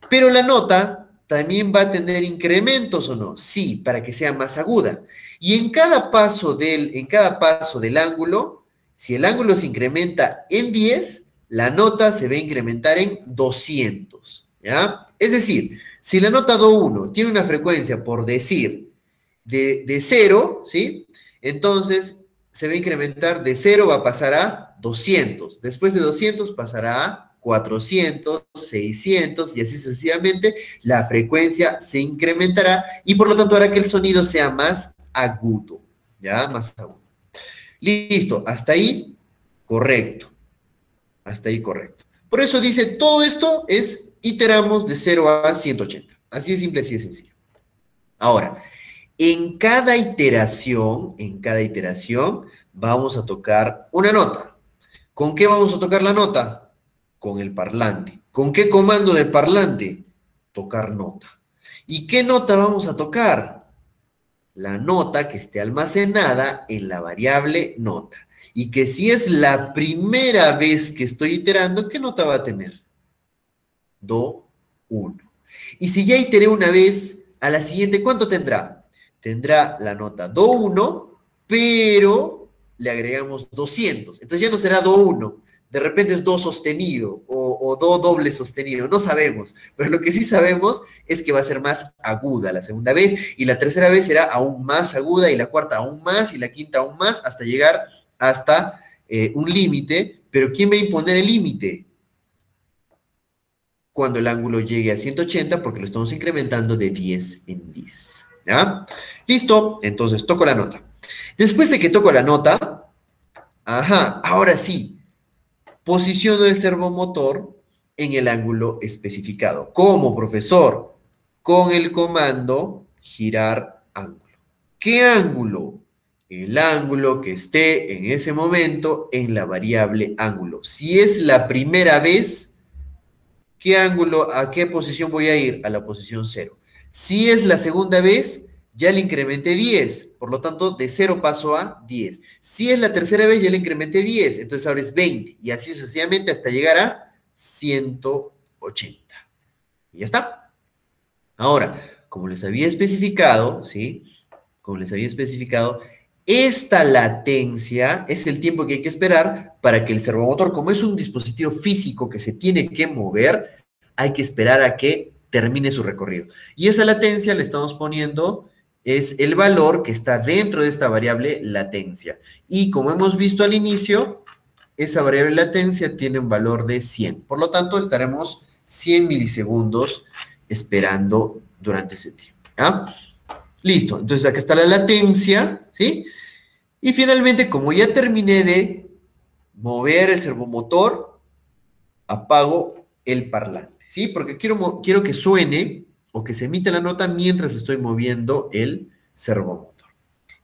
Pero la nota también va a tener incrementos, ¿o no? Sí, para que sea más aguda. Y en cada paso del ángulo, si el ángulo se incrementa en 10, la nota se va a incrementar en 200, ¿ya? Es decir, si la nota Do 1 tiene una frecuencia, por decir, de 0, ¿sí? Entonces se va a incrementar de 0, va a pasar a 200. Después de 200 pasará a 400, 600 y así sucesivamente. La frecuencia se incrementará y por lo tanto hará que el sonido sea más agudo. ¿Ya? Más agudo. Listo. Hasta ahí, correcto. Hasta ahí, correcto. Por eso dice, todo esto es iteramos de 0 a 180. Así de simple, así de sencillo. Ahora, en cada iteración, vamos a tocar una nota. ¿Con qué vamos a tocar la nota? Con el parlante. ¿Con qué comando del parlante? Tocar nota. ¿Y qué nota vamos a tocar? La nota que esté almacenada en la variable nota. Y que si es la primera vez que estoy iterando, ¿qué nota va a tener? Do 1. Y si ya iteré una vez, a la siguiente, ¿cuánto tendrá? Tendrá la nota Do 1, pero le agregamos 200. Entonces ya no será Do 1, De repente es do sostenido o do doble sostenido, no sabemos, pero lo que sí sabemos es que va a ser más aguda la segunda vez y la tercera vez será aún más aguda y la cuarta aún más y la quinta aún más hasta llegar hasta un límite, pero ¿quién va a imponer el límite? Cuando el ángulo llegue a 180 porque lo estamos incrementando de 10 en 10, ¿ya? Listo, entonces toco la nota. Después de que toco la nota, ajá, ahora sí, posiciono el servomotor en el ángulo especificado. ¿Cómo, profesor? Con el comando girar ángulo. ¿Qué ángulo? El ángulo que esté en ese momento en la variable ángulo. Si es la primera vez, ¿qué ángulo, a qué posición voy a ir? A la posición 0. Si es la segunda vez, ya le incrementé 10. Por lo tanto, de 0 paso a 10. Si es la tercera vez, ya le incrementé 10. Entonces ahora es 20. Y así sucesivamente hasta llegar a 180. Y ya está. Ahora, como les había especificado, ¿sí? Como les había especificado, esta latencia es el tiempo que hay que esperar para que el servomotor, como es un dispositivo físico que se tiene que mover, hay que esperar a que termine su recorrido. Y esa latencia le estamos poniendo, es el valor que está dentro de esta variable latencia. Y como hemos visto al inicio, esa variable latencia tiene un valor de 100. Por lo tanto, estaremos 100 milisegundos esperando durante ese tiempo. ¿Ya? Listo, entonces acá está la latencia, ¿sí? Y finalmente, como ya terminé de mover el servomotor, apago el parlante, ¿sí? Porque quiero que suene o que se emita la nota mientras estoy moviendo el servomotor.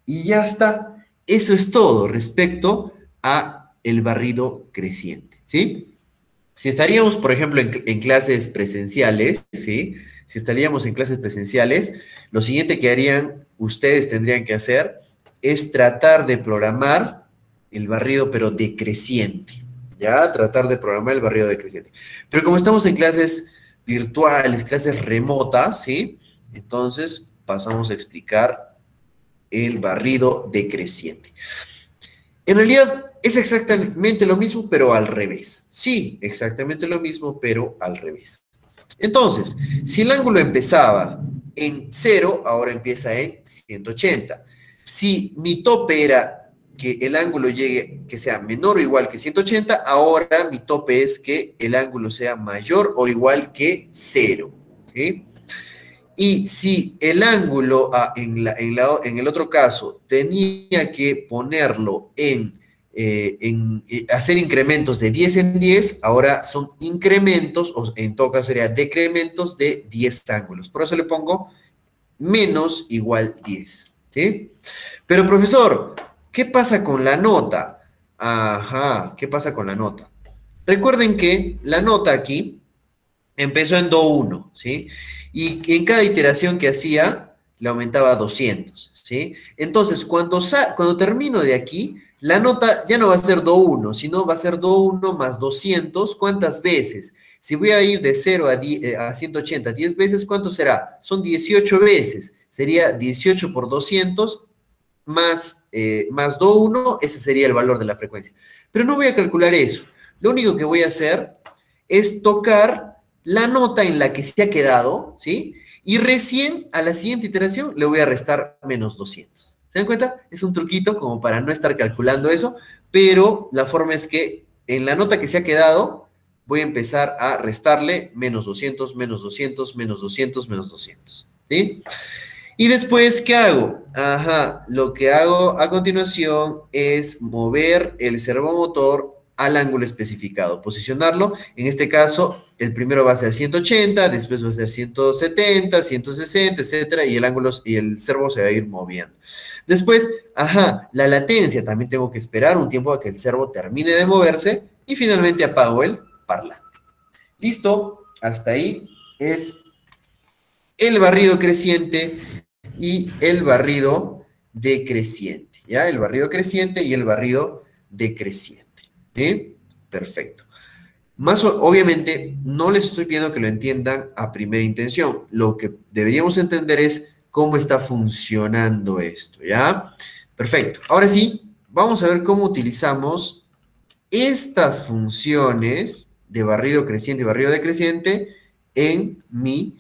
Y ya está. Eso es todo respecto a el barrido creciente, ¿sí? Si estaríamos, por ejemplo, en clases presenciales, ¿sí? Si estaríamos en clases presenciales, lo siguiente que harían, ustedes tendrían que hacer, es tratar de programar el barrido, pero decreciente, ¿ya? Tratar de programar el barrido decreciente. Pero como estamos en clases virtuales, clases remotas, ¿sí? Entonces, pasamos a explicar el barrido decreciente. En realidad es exactamente lo mismo, pero al revés. Sí, exactamente lo mismo, pero al revés. Entonces, si el ángulo empezaba en 0, ahora empieza en 180. Si mi tope era que el ángulo llegue, que sea menor o igual que 180, ahora mi tope es que el ángulo sea mayor o igual que 0. ¿Sí? Y si el ángulo en el otro caso tenía que ponerlo hacer incrementos de 10 en 10, ahora son incrementos, o en todo caso sería decrementos de 10 ángulos. Por eso le pongo menos igual 10, ¿sí? Pero profesor, ¿qué pasa con la nota? Ajá, ¿qué pasa con la nota? Recuerden que la nota aquí empezó en Do1, ¿sí? Y en cada iteración que hacía, le aumentaba a 200, ¿sí? Entonces, cuando termino de aquí, la nota ya no va a ser Do1, sino va a ser Do1 más 200. ¿Cuántas veces? Si voy a ir de 0 a 180, 10 veces, ¿cuánto será? Son 18 veces. Sería 18 por 200 más Do1, ese sería el valor de la frecuencia. Pero no voy a calcular eso. Lo único que voy a hacer es tocar la nota en la que se ha quedado, ¿sí? Y recién a la siguiente iteración le voy a restar menos 200. ¿Se dan cuenta? Es un truquito como para no estar calculando eso, pero la forma es que en la nota que se ha quedado voy a empezar a restarle menos 200, menos 200, menos 200, menos 200, ¿sí? Y después, ¿qué hago? Ajá, lo que hago a continuación es mover el servomotor al ángulo especificado, posicionarlo. En este caso, el primero va a ser 180, después va a ser 170, 160, etcétera, y el ángulo y el servo se va a ir moviendo. Después, ajá, la latencia, también tengo que esperar un tiempo a que el servo termine de moverse y finalmente apago el parlante. Listo, hasta ahí es el barrido creciente y el barrido decreciente, ¿ya? El barrido creciente y el barrido decreciente, ¿sí? Perfecto. Obviamente, no les estoy pidiendo que lo entiendan a primera intención. Lo que deberíamos entender es cómo está funcionando esto, ¿ya? Perfecto. Ahora sí, vamos a ver cómo utilizamos estas funciones de barrido creciente y barrido decreciente en mi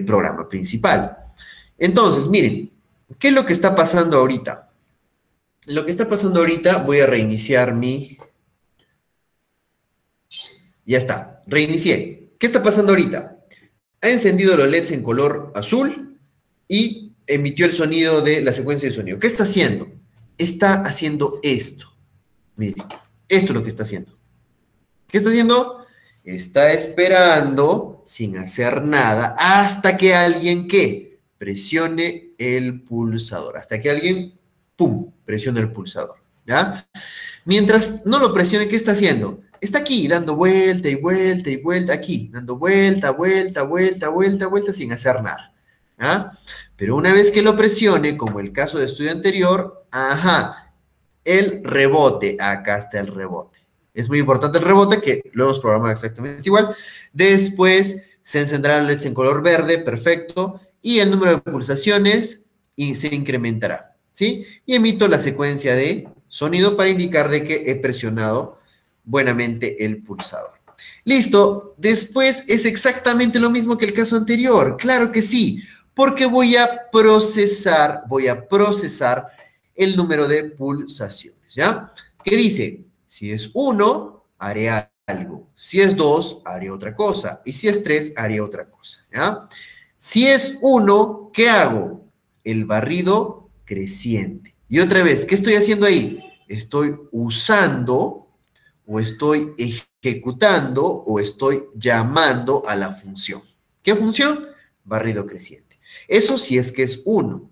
programa principal. Entonces, miren, ¿qué es lo que está pasando ahorita? Lo que está pasando ahorita, voy a reiniciar mi... Ya está, reinicié. ¿Qué está pasando ahorita? Ha encendido los LEDs en color azul y emitió el sonido de la secuencia de sonido. ¿Qué está haciendo? Está haciendo esto. Miren, esto es lo que está haciendo. ¿Qué está haciendo? Está esperando sin hacer nada hasta que alguien, ¿qué? Presione el pulsador. Hasta que alguien, ¡pum!, presione el pulsador. ¿Ya? Mientras no lo presione, ¿qué está haciendo? Está aquí, dando vuelta y vuelta y vuelta, aquí, dando vuelta, vuelta, vuelta, vuelta, vuelta, sin hacer nada. ¿Ah? Pero una vez que lo presione, como el caso de estudio anterior, ajá, el rebote, acá está el rebote. Es muy importante el rebote, que lo hemos programado exactamente igual. Después se encenderán LEDs en color verde, perfecto, y el número de pulsaciones se incrementará, ¿sí? Y emito la secuencia de sonido para indicar de que he presionado buenamente el pulsador. Listo, después es exactamente lo mismo que el caso anterior, claro que sí, porque voy a procesar el número de pulsaciones, ¿ya? ¿Qué dice? Si es 1, haré algo. Si es 2, haré otra cosa. Y si es 3, haré otra cosa, ¿ya? Si es 1, ¿qué hago? El barrido creciente. Y otra vez, ¿qué estoy haciendo ahí? Estoy usando o estoy ejecutando o estoy llamando a la función. ¿Qué función? Barrido creciente. Eso si es que es 1.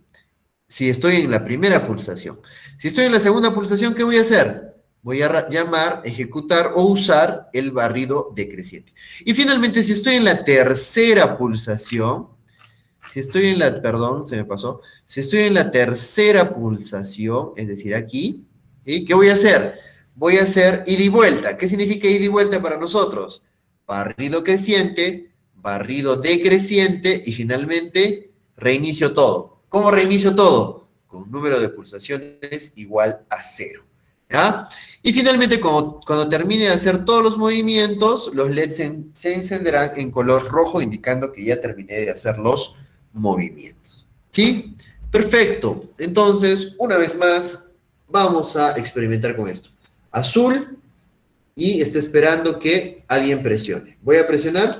Si estoy en la primera pulsación. Si estoy en la segunda pulsación, ¿qué voy a hacer? Voy a llamar, ejecutar o usar el barrido decreciente. Y finalmente, si estoy en la tercera pulsación, si estoy en la, perdón, se me pasó, si estoy en la tercera pulsación, es decir, aquí, ¿sí? ¿Qué voy a hacer? Voy a hacer ida y vuelta. ¿Qué significa ida y vuelta para nosotros? Barrido creciente, barrido decreciente y finalmente reinicio todo. ¿Cómo reinicio todo? Con un número de pulsaciones igual a 0. ¿Ya? Y finalmente, cuando termine de hacer todos los movimientos, los LEDs se encenderán en color rojo, indicando que ya terminé de hacer los movimientos. ¿Sí? Perfecto. Entonces, una vez más, vamos a experimentar con esto. Azul y está esperando que alguien presione. Voy a presionar.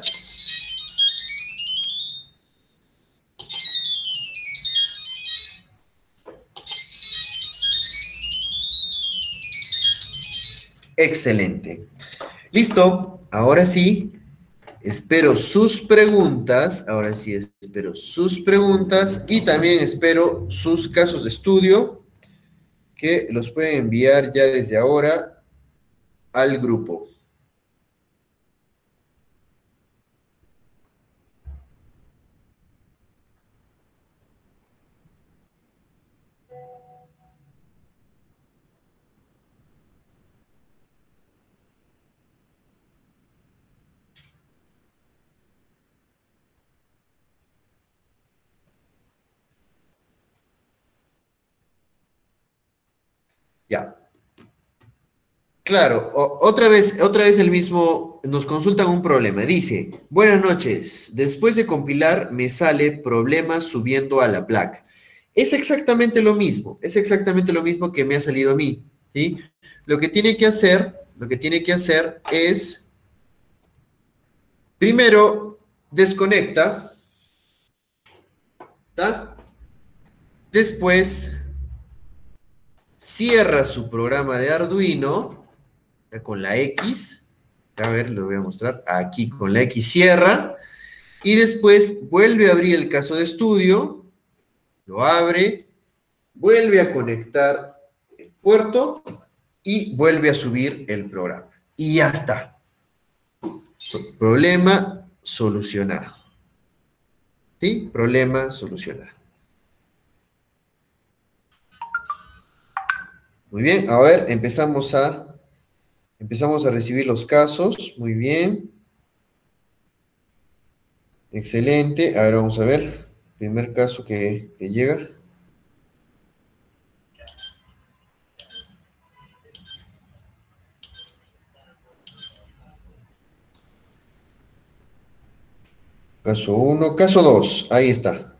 Excelente. Listo. Ahora sí, espero sus preguntas. Ahora sí, espero sus preguntas y también espero sus casos de estudio que los pueden enviar ya desde ahora al grupo. Ya. Claro, otra vez el mismo, nos consultan un problema. Dice, buenas noches, después de compilar me sale problema subiendo a la placa. Es exactamente lo mismo que me ha salido a mí, ¿sí? Lo que tiene que hacer es, primero, desconecta, ¿está? Después, cierra su programa de Arduino con la X. A ver, lo voy a mostrar. Aquí con la X cierra. Y después vuelve a abrir el caso de estudio. Lo abre. Vuelve a conectar el puerto. Y vuelve a subir el programa. Y ya está. Problema solucionado. ¿Sí? Problema solucionado. Muy bien. A ver, empezamos a recibir los casos. Muy bien. Excelente. Ahora vamos a ver. Primer caso que llega. Caso uno, caso 2, ahí está.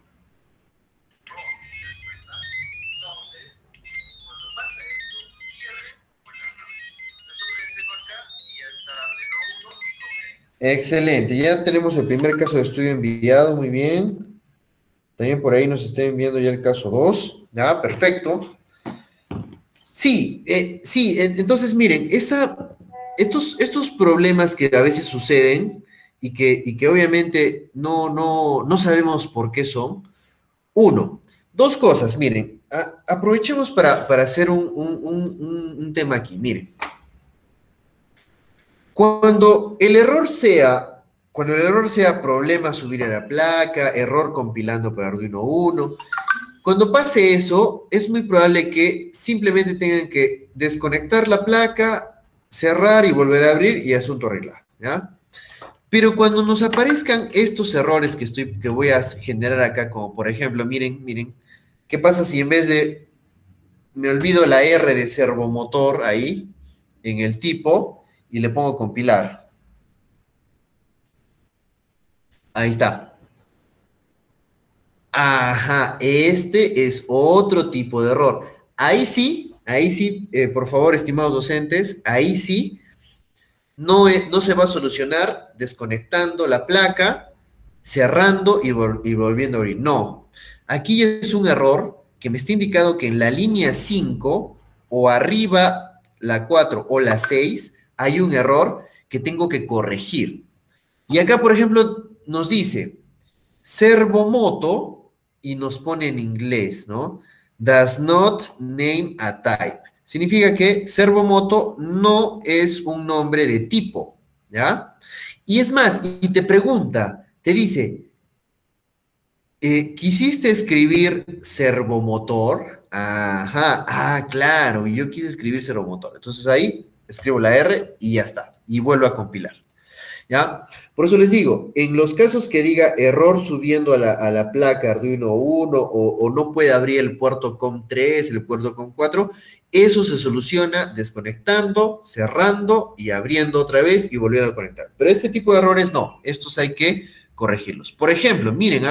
Excelente, ya tenemos el primer caso de estudio enviado, muy bien. También por ahí nos está enviando ya el caso 2. Ya, perfecto. Sí, sí, entonces miren, estos problemas que a veces suceden y que obviamente no sabemos por qué son. Uno, dos cosas, miren, aprovechemos para hacer un tema aquí. Miren, cuando el error sea, cuando el error sea problema subir a la placa, error compilando por Arduino Uno, cuando pase eso, es muy probable que simplemente tengan que desconectar la placa, cerrar y volver a abrir y asunto arreglado, ¿ya? Pero cuando nos aparezcan estos errores que voy a generar acá, como por ejemplo, miren, ¿qué pasa si en vez de, me olvido la R de servomotor ahí, en el tipo, y le pongo compilar? Ahí está. Ajá, este es otro tipo de error. Ahí sí, por favor, estimados docentes, ahí sí, no se va a solucionar desconectando la placa, cerrando y volviendo a abrir. No, aquí es un error que me está indicando que en la línea 5 o arriba la 4 o la 6 hay un error que tengo que corregir. Y acá, por ejemplo, nos dice servomoto y nos pone en inglés, ¿no? Does not name a type. Significa que servomoto no es un nombre de tipo, ¿ya? Y es más, y te pregunta, te dice, ¿quisiste escribir servomotor? Ajá, claro, y yo quise escribir servomotor. Entonces ahí escribo la R y ya está, y vuelvo a compilar. ¿Ya? Por eso les digo, en los casos que diga error subiendo a la placa Arduino Uno o no puede abrir el puerto COM3, el puerto COM4, eso se soluciona desconectando, cerrando y abriendo otra vez y volviendo a conectar. Pero este tipo de errores no, estos hay que corregirlos. Por ejemplo, miren,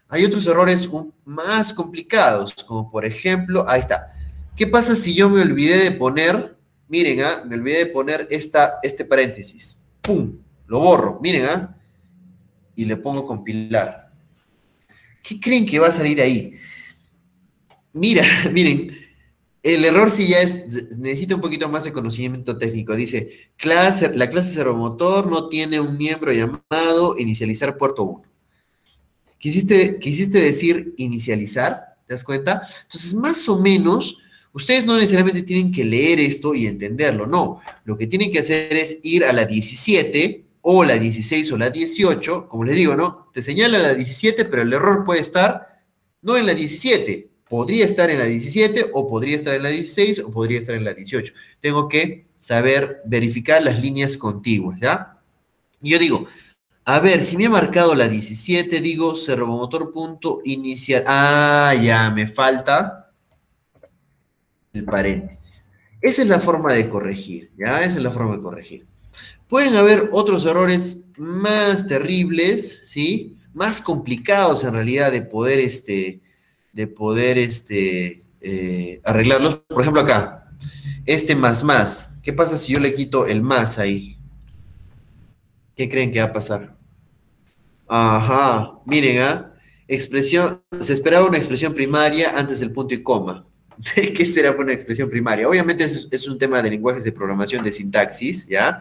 hay otros errores más complicados, como por ejemplo, ahí está. ¿Qué pasa si yo me olvidé de poner, miren, me olvidé de poner este paréntesis? ¡Pum! Lo borro, miren, y le pongo compilar. ¿Qué creen que va a salir ahí? Mira, miren, el error sí ya necesita un poquito más de conocimiento técnico. Dice, la clase servomotor no tiene un miembro llamado inicializar puerto 1. ¿Quisiste decir inicializar? ¿Te das cuenta? Entonces, más o menos, ustedes no necesariamente tienen que leer esto y entenderlo, no. Lo que tienen que hacer es ir a la 17 o la 16 o la 18, como les digo, ¿no? Te señala la 17, pero el error puede estar no en la 17, podría estar en la 17 o podría estar en la 16 o podría estar en la 18. Tengo que saber verificar las líneas contiguas, ¿ya? Y yo digo, a ver, si me ha marcado la 17, digo servomotor punto inicial. Ya, me falta el paréntesis. Esa es la forma de corregir, ¿ya? Esa es la forma de corregir. Pueden haber otros errores más terribles, ¿sí? Más complicados en realidad de poder arreglarlos. Por ejemplo, acá, este más. ¿Qué pasa si yo le quito el más ahí? ¿Qué creen que va a pasar? Ajá, miren, expresión, se esperaba una expresión primaria antes del punto y coma. ¿Qué será una expresión primaria? Obviamente es un tema de lenguajes de programación de sintaxis, ¿ya?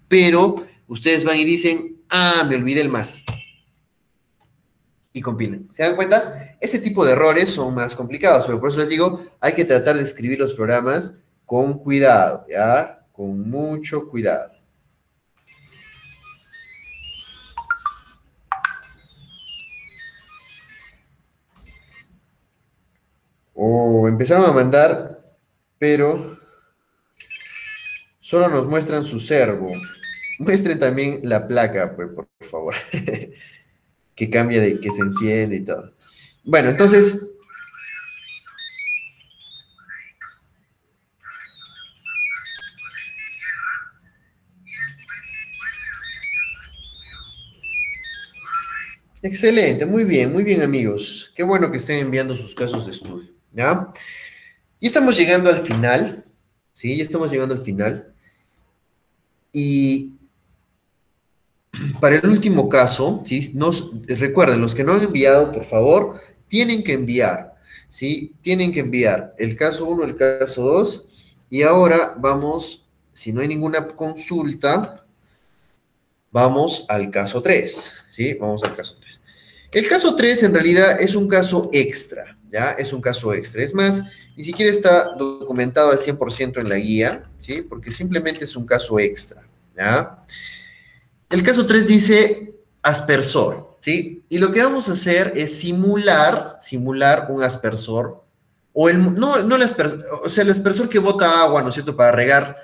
Pero ustedes van y dicen, me olvidé el más, y compilan. ¿Se dan cuenta? Ese tipo de errores son más complicados, pero por eso les digo, hay que tratar de escribir los programas con cuidado, ¿ya? Con mucho cuidado. Empezaron a mandar, pero solo nos muestran su servo. Muestren también la placa, pues, por favor. Que cambia de que se enciende y todo. Bueno, entonces, Excelente, muy bien amigos. Qué bueno que estén enviando sus casos de estudio, ¿ya? Y estamos llegando al final, ¿sí? Ya estamos llegando al final. Y para el último caso, ¿sí? Recuerden, los que no han enviado, por favor, tienen que enviar, ¿sí? Tienen que enviar el caso uno, el caso 2. Y ahora vamos, si no hay ninguna consulta, vamos al caso 3, ¿sí? Vamos al caso 3. El caso 3 en realidad es un caso extra, ¿ya? Es un caso extra. Es más, ni siquiera está documentado al 100% en la guía, ¿sí? Porque simplemente es un caso extra, ¿ya? El caso 3 dice aspersor, ¿sí? Y lo que vamos a hacer es simular un aspersor, no el aspersor, o sea, el aspersor que bota agua, ¿no es cierto?, para regar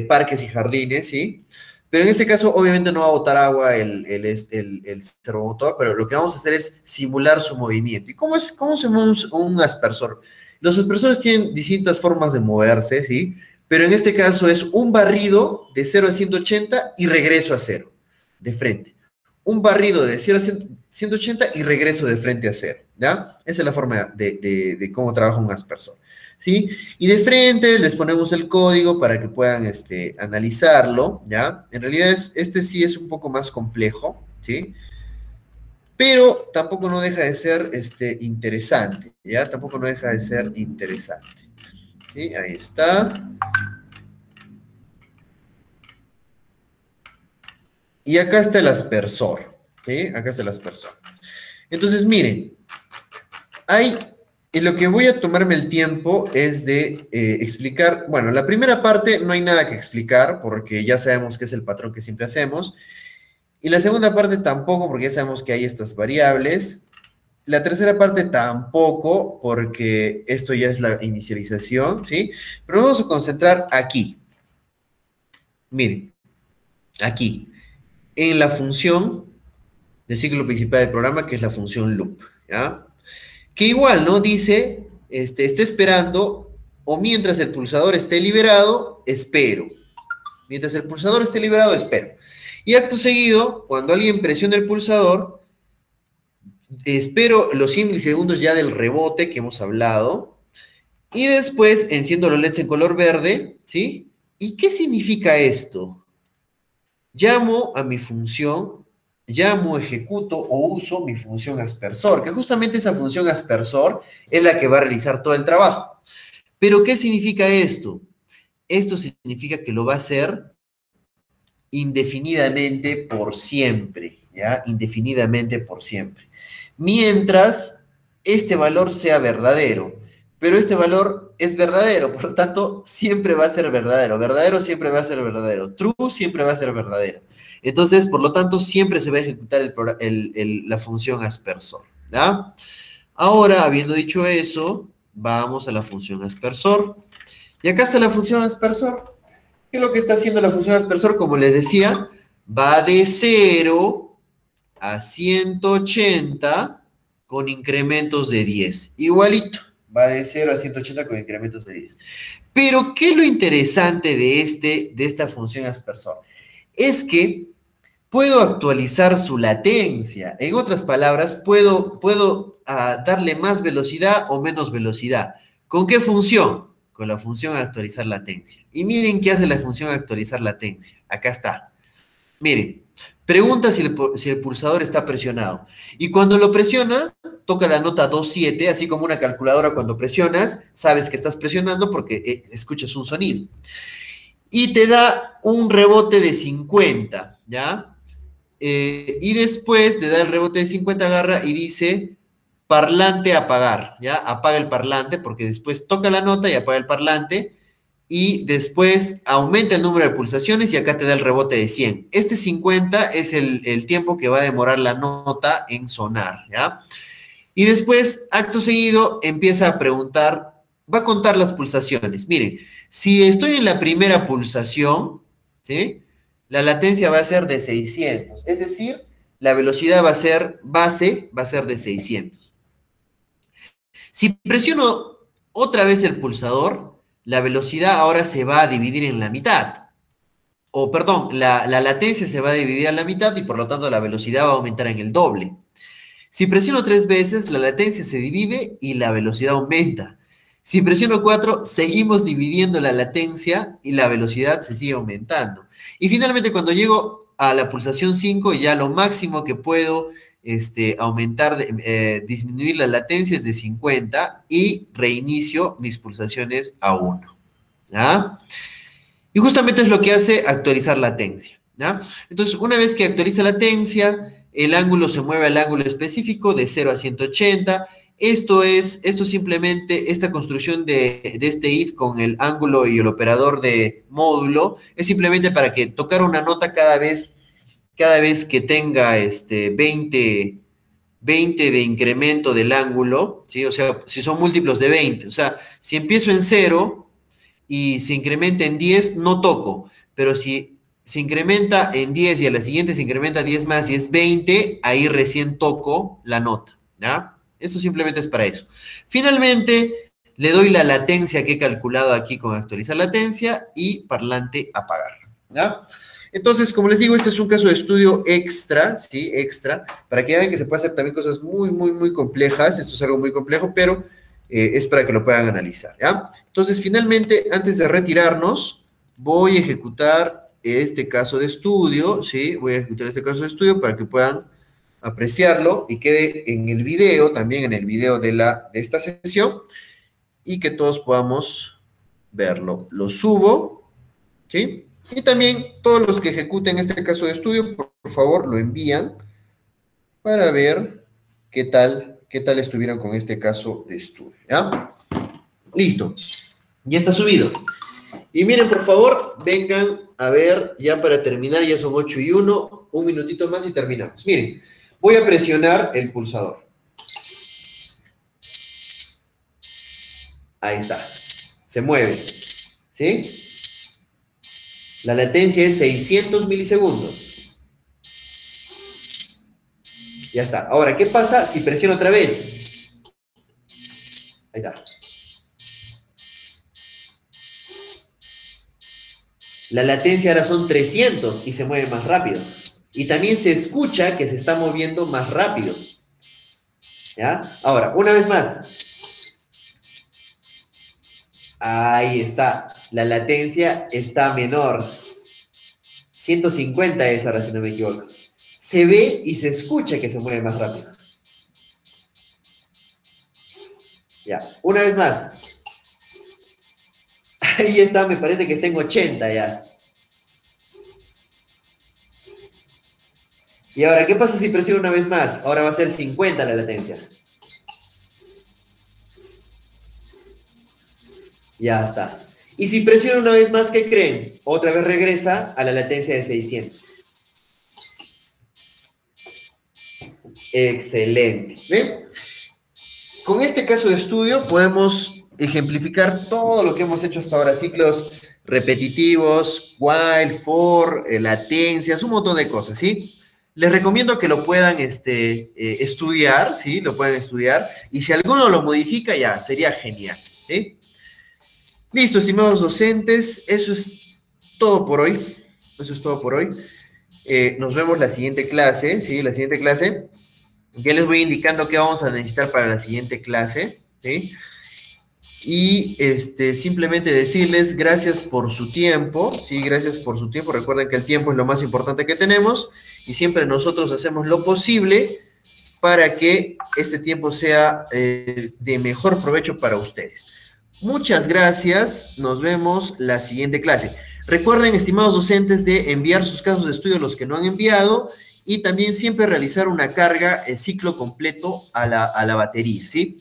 parques y jardines, ¿sí? Pero en este caso, obviamente no va a botar agua el servomotor, pero lo que vamos a hacer es simular su movimiento. ¿Y cómo se mueve un aspersor? Los aspersores tienen distintas formas de moverse, ¿sí? Pero en este caso es un barrido de 0 a 180 y regreso a 0 de frente. Un barrido de 0 a 180 y regreso de frente a 0, ¿ya? Esa es la forma de cómo trabaja un aspersor, ¿sí? Y de frente les ponemos el código para que puedan analizarlo, ¿ya? En realidad este sí es un poco más complejo, ¿sí? Pero tampoco no deja de ser interesante, ¿ya? Tampoco no deja de ser interesante, ¿sí? Ahí está. Y acá está el aspersor, ¿sí? Acá está el aspersor. Entonces, miren, y lo que voy a tomarme el tiempo es de explicar, bueno, la primera parte no hay nada que explicar porque ya sabemos que es el patrón que siempre hacemos. Y la segunda parte tampoco porque ya sabemos que hay estas variables. La tercera parte tampoco porque esto ya es la inicialización, ¿sí? Pero vamos a concentrar aquí. Miren, aquí, en la función del ciclo principal del programa, que es la función loop, ¿ya? Que igual, ¿no? Dice, está esperando, o mientras el pulsador esté liberado, espero. Mientras el pulsador esté liberado, espero. Y acto seguido, cuando alguien presione el pulsador, espero los 100 milisegundos ya del rebote que hemos hablado, y después enciendo los LEDs en color verde, ¿sí? ¿Y qué significa esto? Llamo a mi función, ejecuto o uso mi función aspersor, que justamente esa función aspersor es la que va a realizar todo el trabajo. Pero ¿qué significa esto? Esto significa que lo va a hacer indefinidamente por siempre, ¿ya? Indefinidamente por siempre. Mientras este valor sea verdadero. Pero este valor es verdadero, por lo tanto, siempre va a ser verdadero. Verdadero siempre va a ser verdadero. True siempre va a ser verdadero. Entonces, por lo tanto, siempre se va a ejecutar la función aspersor, ¿ya? Ahora, habiendo dicho eso, vamos a la función aspersor. Y acá está la función aspersor. ¿Qué es lo que está haciendo la función aspersor? Como les decía, va de 0 a 180 con incrementos de 10. Igualito, va de 0 a 180 con incrementos de 10. Pero, ¿qué es lo interesante de esta función aspersor? Es que puedo actualizar su latencia. En otras palabras, puedo darle más velocidad o menos velocidad. ¿Con qué función? Con la función actualizar latencia. Y miren qué hace la función actualizar latencia. Acá está. Miren, pregunta si el pulsador está presionado. Y cuando lo presiona, toca la nota 2.7, así como una calculadora cuando presionas, sabes que estás presionando porque escuchas un sonido. Y te da un rebote de 50, ¿ya? Y después te da el rebote de 50, agarra y dice parlante apagar, ¿ya? Apaga el parlante porque después toca la nota y apaga el parlante y después aumenta el número de pulsaciones y acá te da el rebote de 100. Este 50 es el tiempo que va a demorar la nota en sonar, ¿ya? Y después, acto seguido, empieza a preguntar, va a contar las pulsaciones. Miren, si estoy en la primera pulsación, ¿sí? La latencia va a ser de 600, es decir, la velocidad va a ser base, va a ser de 600. Si presiono otra vez el pulsador, la velocidad ahora se va a dividir en la mitad. O perdón, la latencia se va a dividir a la mitad y por lo tanto la velocidad va a aumentar en el doble. Si presiono 3 veces, la latencia se divide y la velocidad aumenta. Si presiono 4, seguimos dividiendo la latencia y la velocidad se sigue aumentando. Y finalmente, cuando llego a la pulsación 5, ya lo máximo que puedo disminuir la latencia es de 50 y reinicio mis pulsaciones a 1. ¿Ya? Y justamente es lo que hace actualizar latencia. ¿Ya? Entonces, una vez que actualiza latencia, el ángulo se mueve al ángulo específico de 0 a 180. Esto simplemente, esta construcción de este if con el ángulo y el operador de módulo, es simplemente para que tocar una nota cada vez que tenga 20 de incremento del ángulo, ¿sí? O sea, si son múltiplos de 20. O sea, si empiezo en 0 y se incrementa en 10, no toco. Pero si se incrementa en 10 y a la siguiente se incrementa 10 más y es 20, ahí recién toco la nota, ¿ya? Eso simplemente es para eso. Finalmente, le doy la latencia que he calculado aquí con actualizar latencia y parlante apagar, ¿ya? Entonces, como les digo, este es un caso de estudio extra, ¿sí? Extra, para que vean que se puede hacer también cosas muy, muy, muy complejas. Esto es algo muy complejo, pero es para que lo puedan analizar, ¿ya? Entonces, finalmente, antes de retirarnos, voy a ejecutar este caso de estudio, ¿sí? Voy a ejecutar este caso de estudio para que puedan apreciarlo y quede en el video, también en el video de esta sesión, y que todos podamos verlo. Lo subo, ¿sí? Y también todos los que ejecuten este caso de estudio, por favor, lo envían para ver qué tal estuvieron con este caso de estudio, ¿ya? Listo. Ya está subido. Y miren, por favor, vengan a ver, ya para terminar, ya son 8:01, un minutito más y terminamos. Miren, voy a presionar el pulsador. Ahí está. Se mueve. ¿Sí? La latencia es 600 milisegundos. Ya está. Ahora, ¿qué pasa si presiono otra vez? Ahí está. La latencia ahora son 300 y se mueve más rápido. Y también se escucha que se está moviendo más rápido. ¿Ya? Ahora, una vez más. Ahí está. La latencia está menor. 150 es ahora, si no me equivoco. Se ve y se escucha que se mueve más rápido. Ya, una vez más. Ahí está, me parece que está en 80 ya. Y ahora, ¿qué pasa si presiono una vez más? Ahora va a ser 50 la latencia. Ya está. Y si presiono una vez más, ¿qué creen? Otra vez regresa a la latencia de 600. Excelente. ¿Ven? Con este caso de estudio podemos ejemplificar todo lo que hemos hecho hasta ahora. Ciclos repetitivos, while, for, latencias, un montón de cosas, ¿sí? Les recomiendo que lo puedan estudiar, ¿sí? Lo pueden estudiar. Y si alguno lo modifica, ya, sería genial, ¿sí? Listo, estimados docentes, eso es todo por hoy. Eso es todo por hoy. Nos vemos la siguiente clase, ¿sí? La siguiente clase. Ya les voy indicando qué vamos a necesitar para la siguiente clase, ¿sí? Y simplemente decirles gracias por su tiempo, ¿sí? Gracias por su tiempo. Recuerden que el tiempo es lo más importante que tenemos y siempre nosotros hacemos lo posible para que este tiempo sea de mejor provecho para ustedes. Muchas gracias. Nos vemos la siguiente clase. Recuerden, estimados docentes, de enviar sus casos de estudio a los que no han enviado y también siempre realizar una carga ciclo completo a la batería, ¿sí?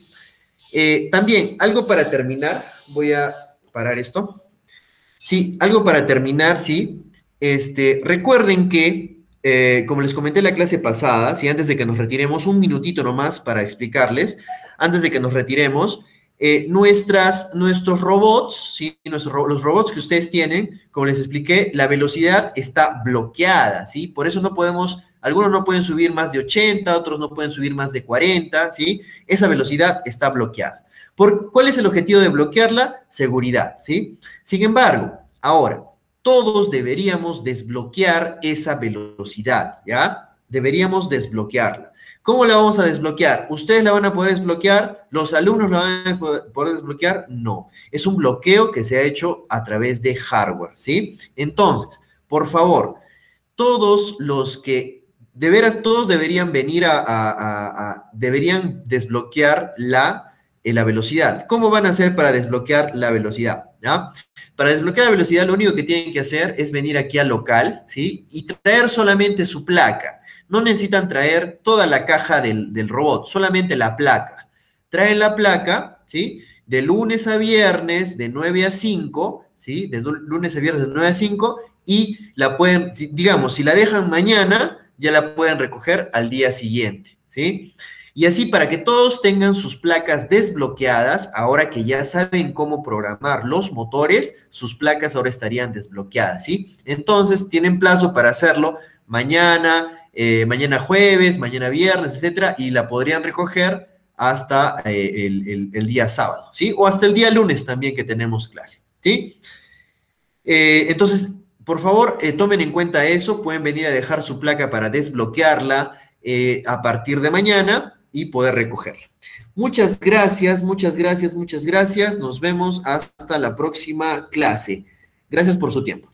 También, algo para terminar, voy a parar esto. Sí, algo para terminar, sí. Recuerden que, como les comenté en la clase pasada, sí, antes de que nos retiremos, un minutito nomás para explicarles, antes de que nos retiremos, nuestros robots, ¿sí? Los robots que ustedes tienen, como les expliqué, la velocidad está bloqueada, ¿sí? Por eso no podemos, algunos no pueden subir más de 80, otros no pueden subir más de 40, ¿sí? Esa velocidad está bloqueada. ¿Cuál es el objetivo de bloquearla? Seguridad, ¿sí? Sin embargo, ahora, todos deberíamos desbloquear esa velocidad, ¿ya? Deberíamos desbloquearla. ¿Cómo la vamos a desbloquear? ¿Ustedes la van a poder desbloquear? ¿Los alumnos la van a poder desbloquear? No. Es un bloqueo que se ha hecho a través de hardware, ¿sí? Entonces, por favor, todos los que, de veras, todos deberían venir deberían desbloquear la velocidad. ¿Cómo van a hacer para desbloquear la velocidad? ¿Ya? Para desbloquear la velocidad, lo único que tienen que hacer es venir aquí al local, ¿sí? Y traer solamente su placa. No necesitan traer toda la caja del robot, solamente la placa. Traen la placa, ¿sí? De lunes a viernes, de 9 a 5, ¿sí? De lunes a viernes de 9 a 5, y la pueden, digamos, si la dejan mañana, ya la pueden recoger al día siguiente, ¿sí? Y así para que todos tengan sus placas desbloqueadas, ahora que ya saben cómo programar los motores, sus placas ahora estarían desbloqueadas, ¿sí? Entonces tienen plazo para hacerlo mañana, mañana jueves, mañana viernes, etcétera, y la podrían recoger hasta el día sábado, ¿sí? O hasta el día lunes también que tenemos clase, ¿sí? Entonces, por favor, tomen en cuenta eso, pueden venir a dejar su placa para desbloquearla a partir de mañana y poder recogerla. Muchas gracias, muchas gracias, muchas gracias. Nos vemos hasta la próxima clase. Gracias por su tiempo.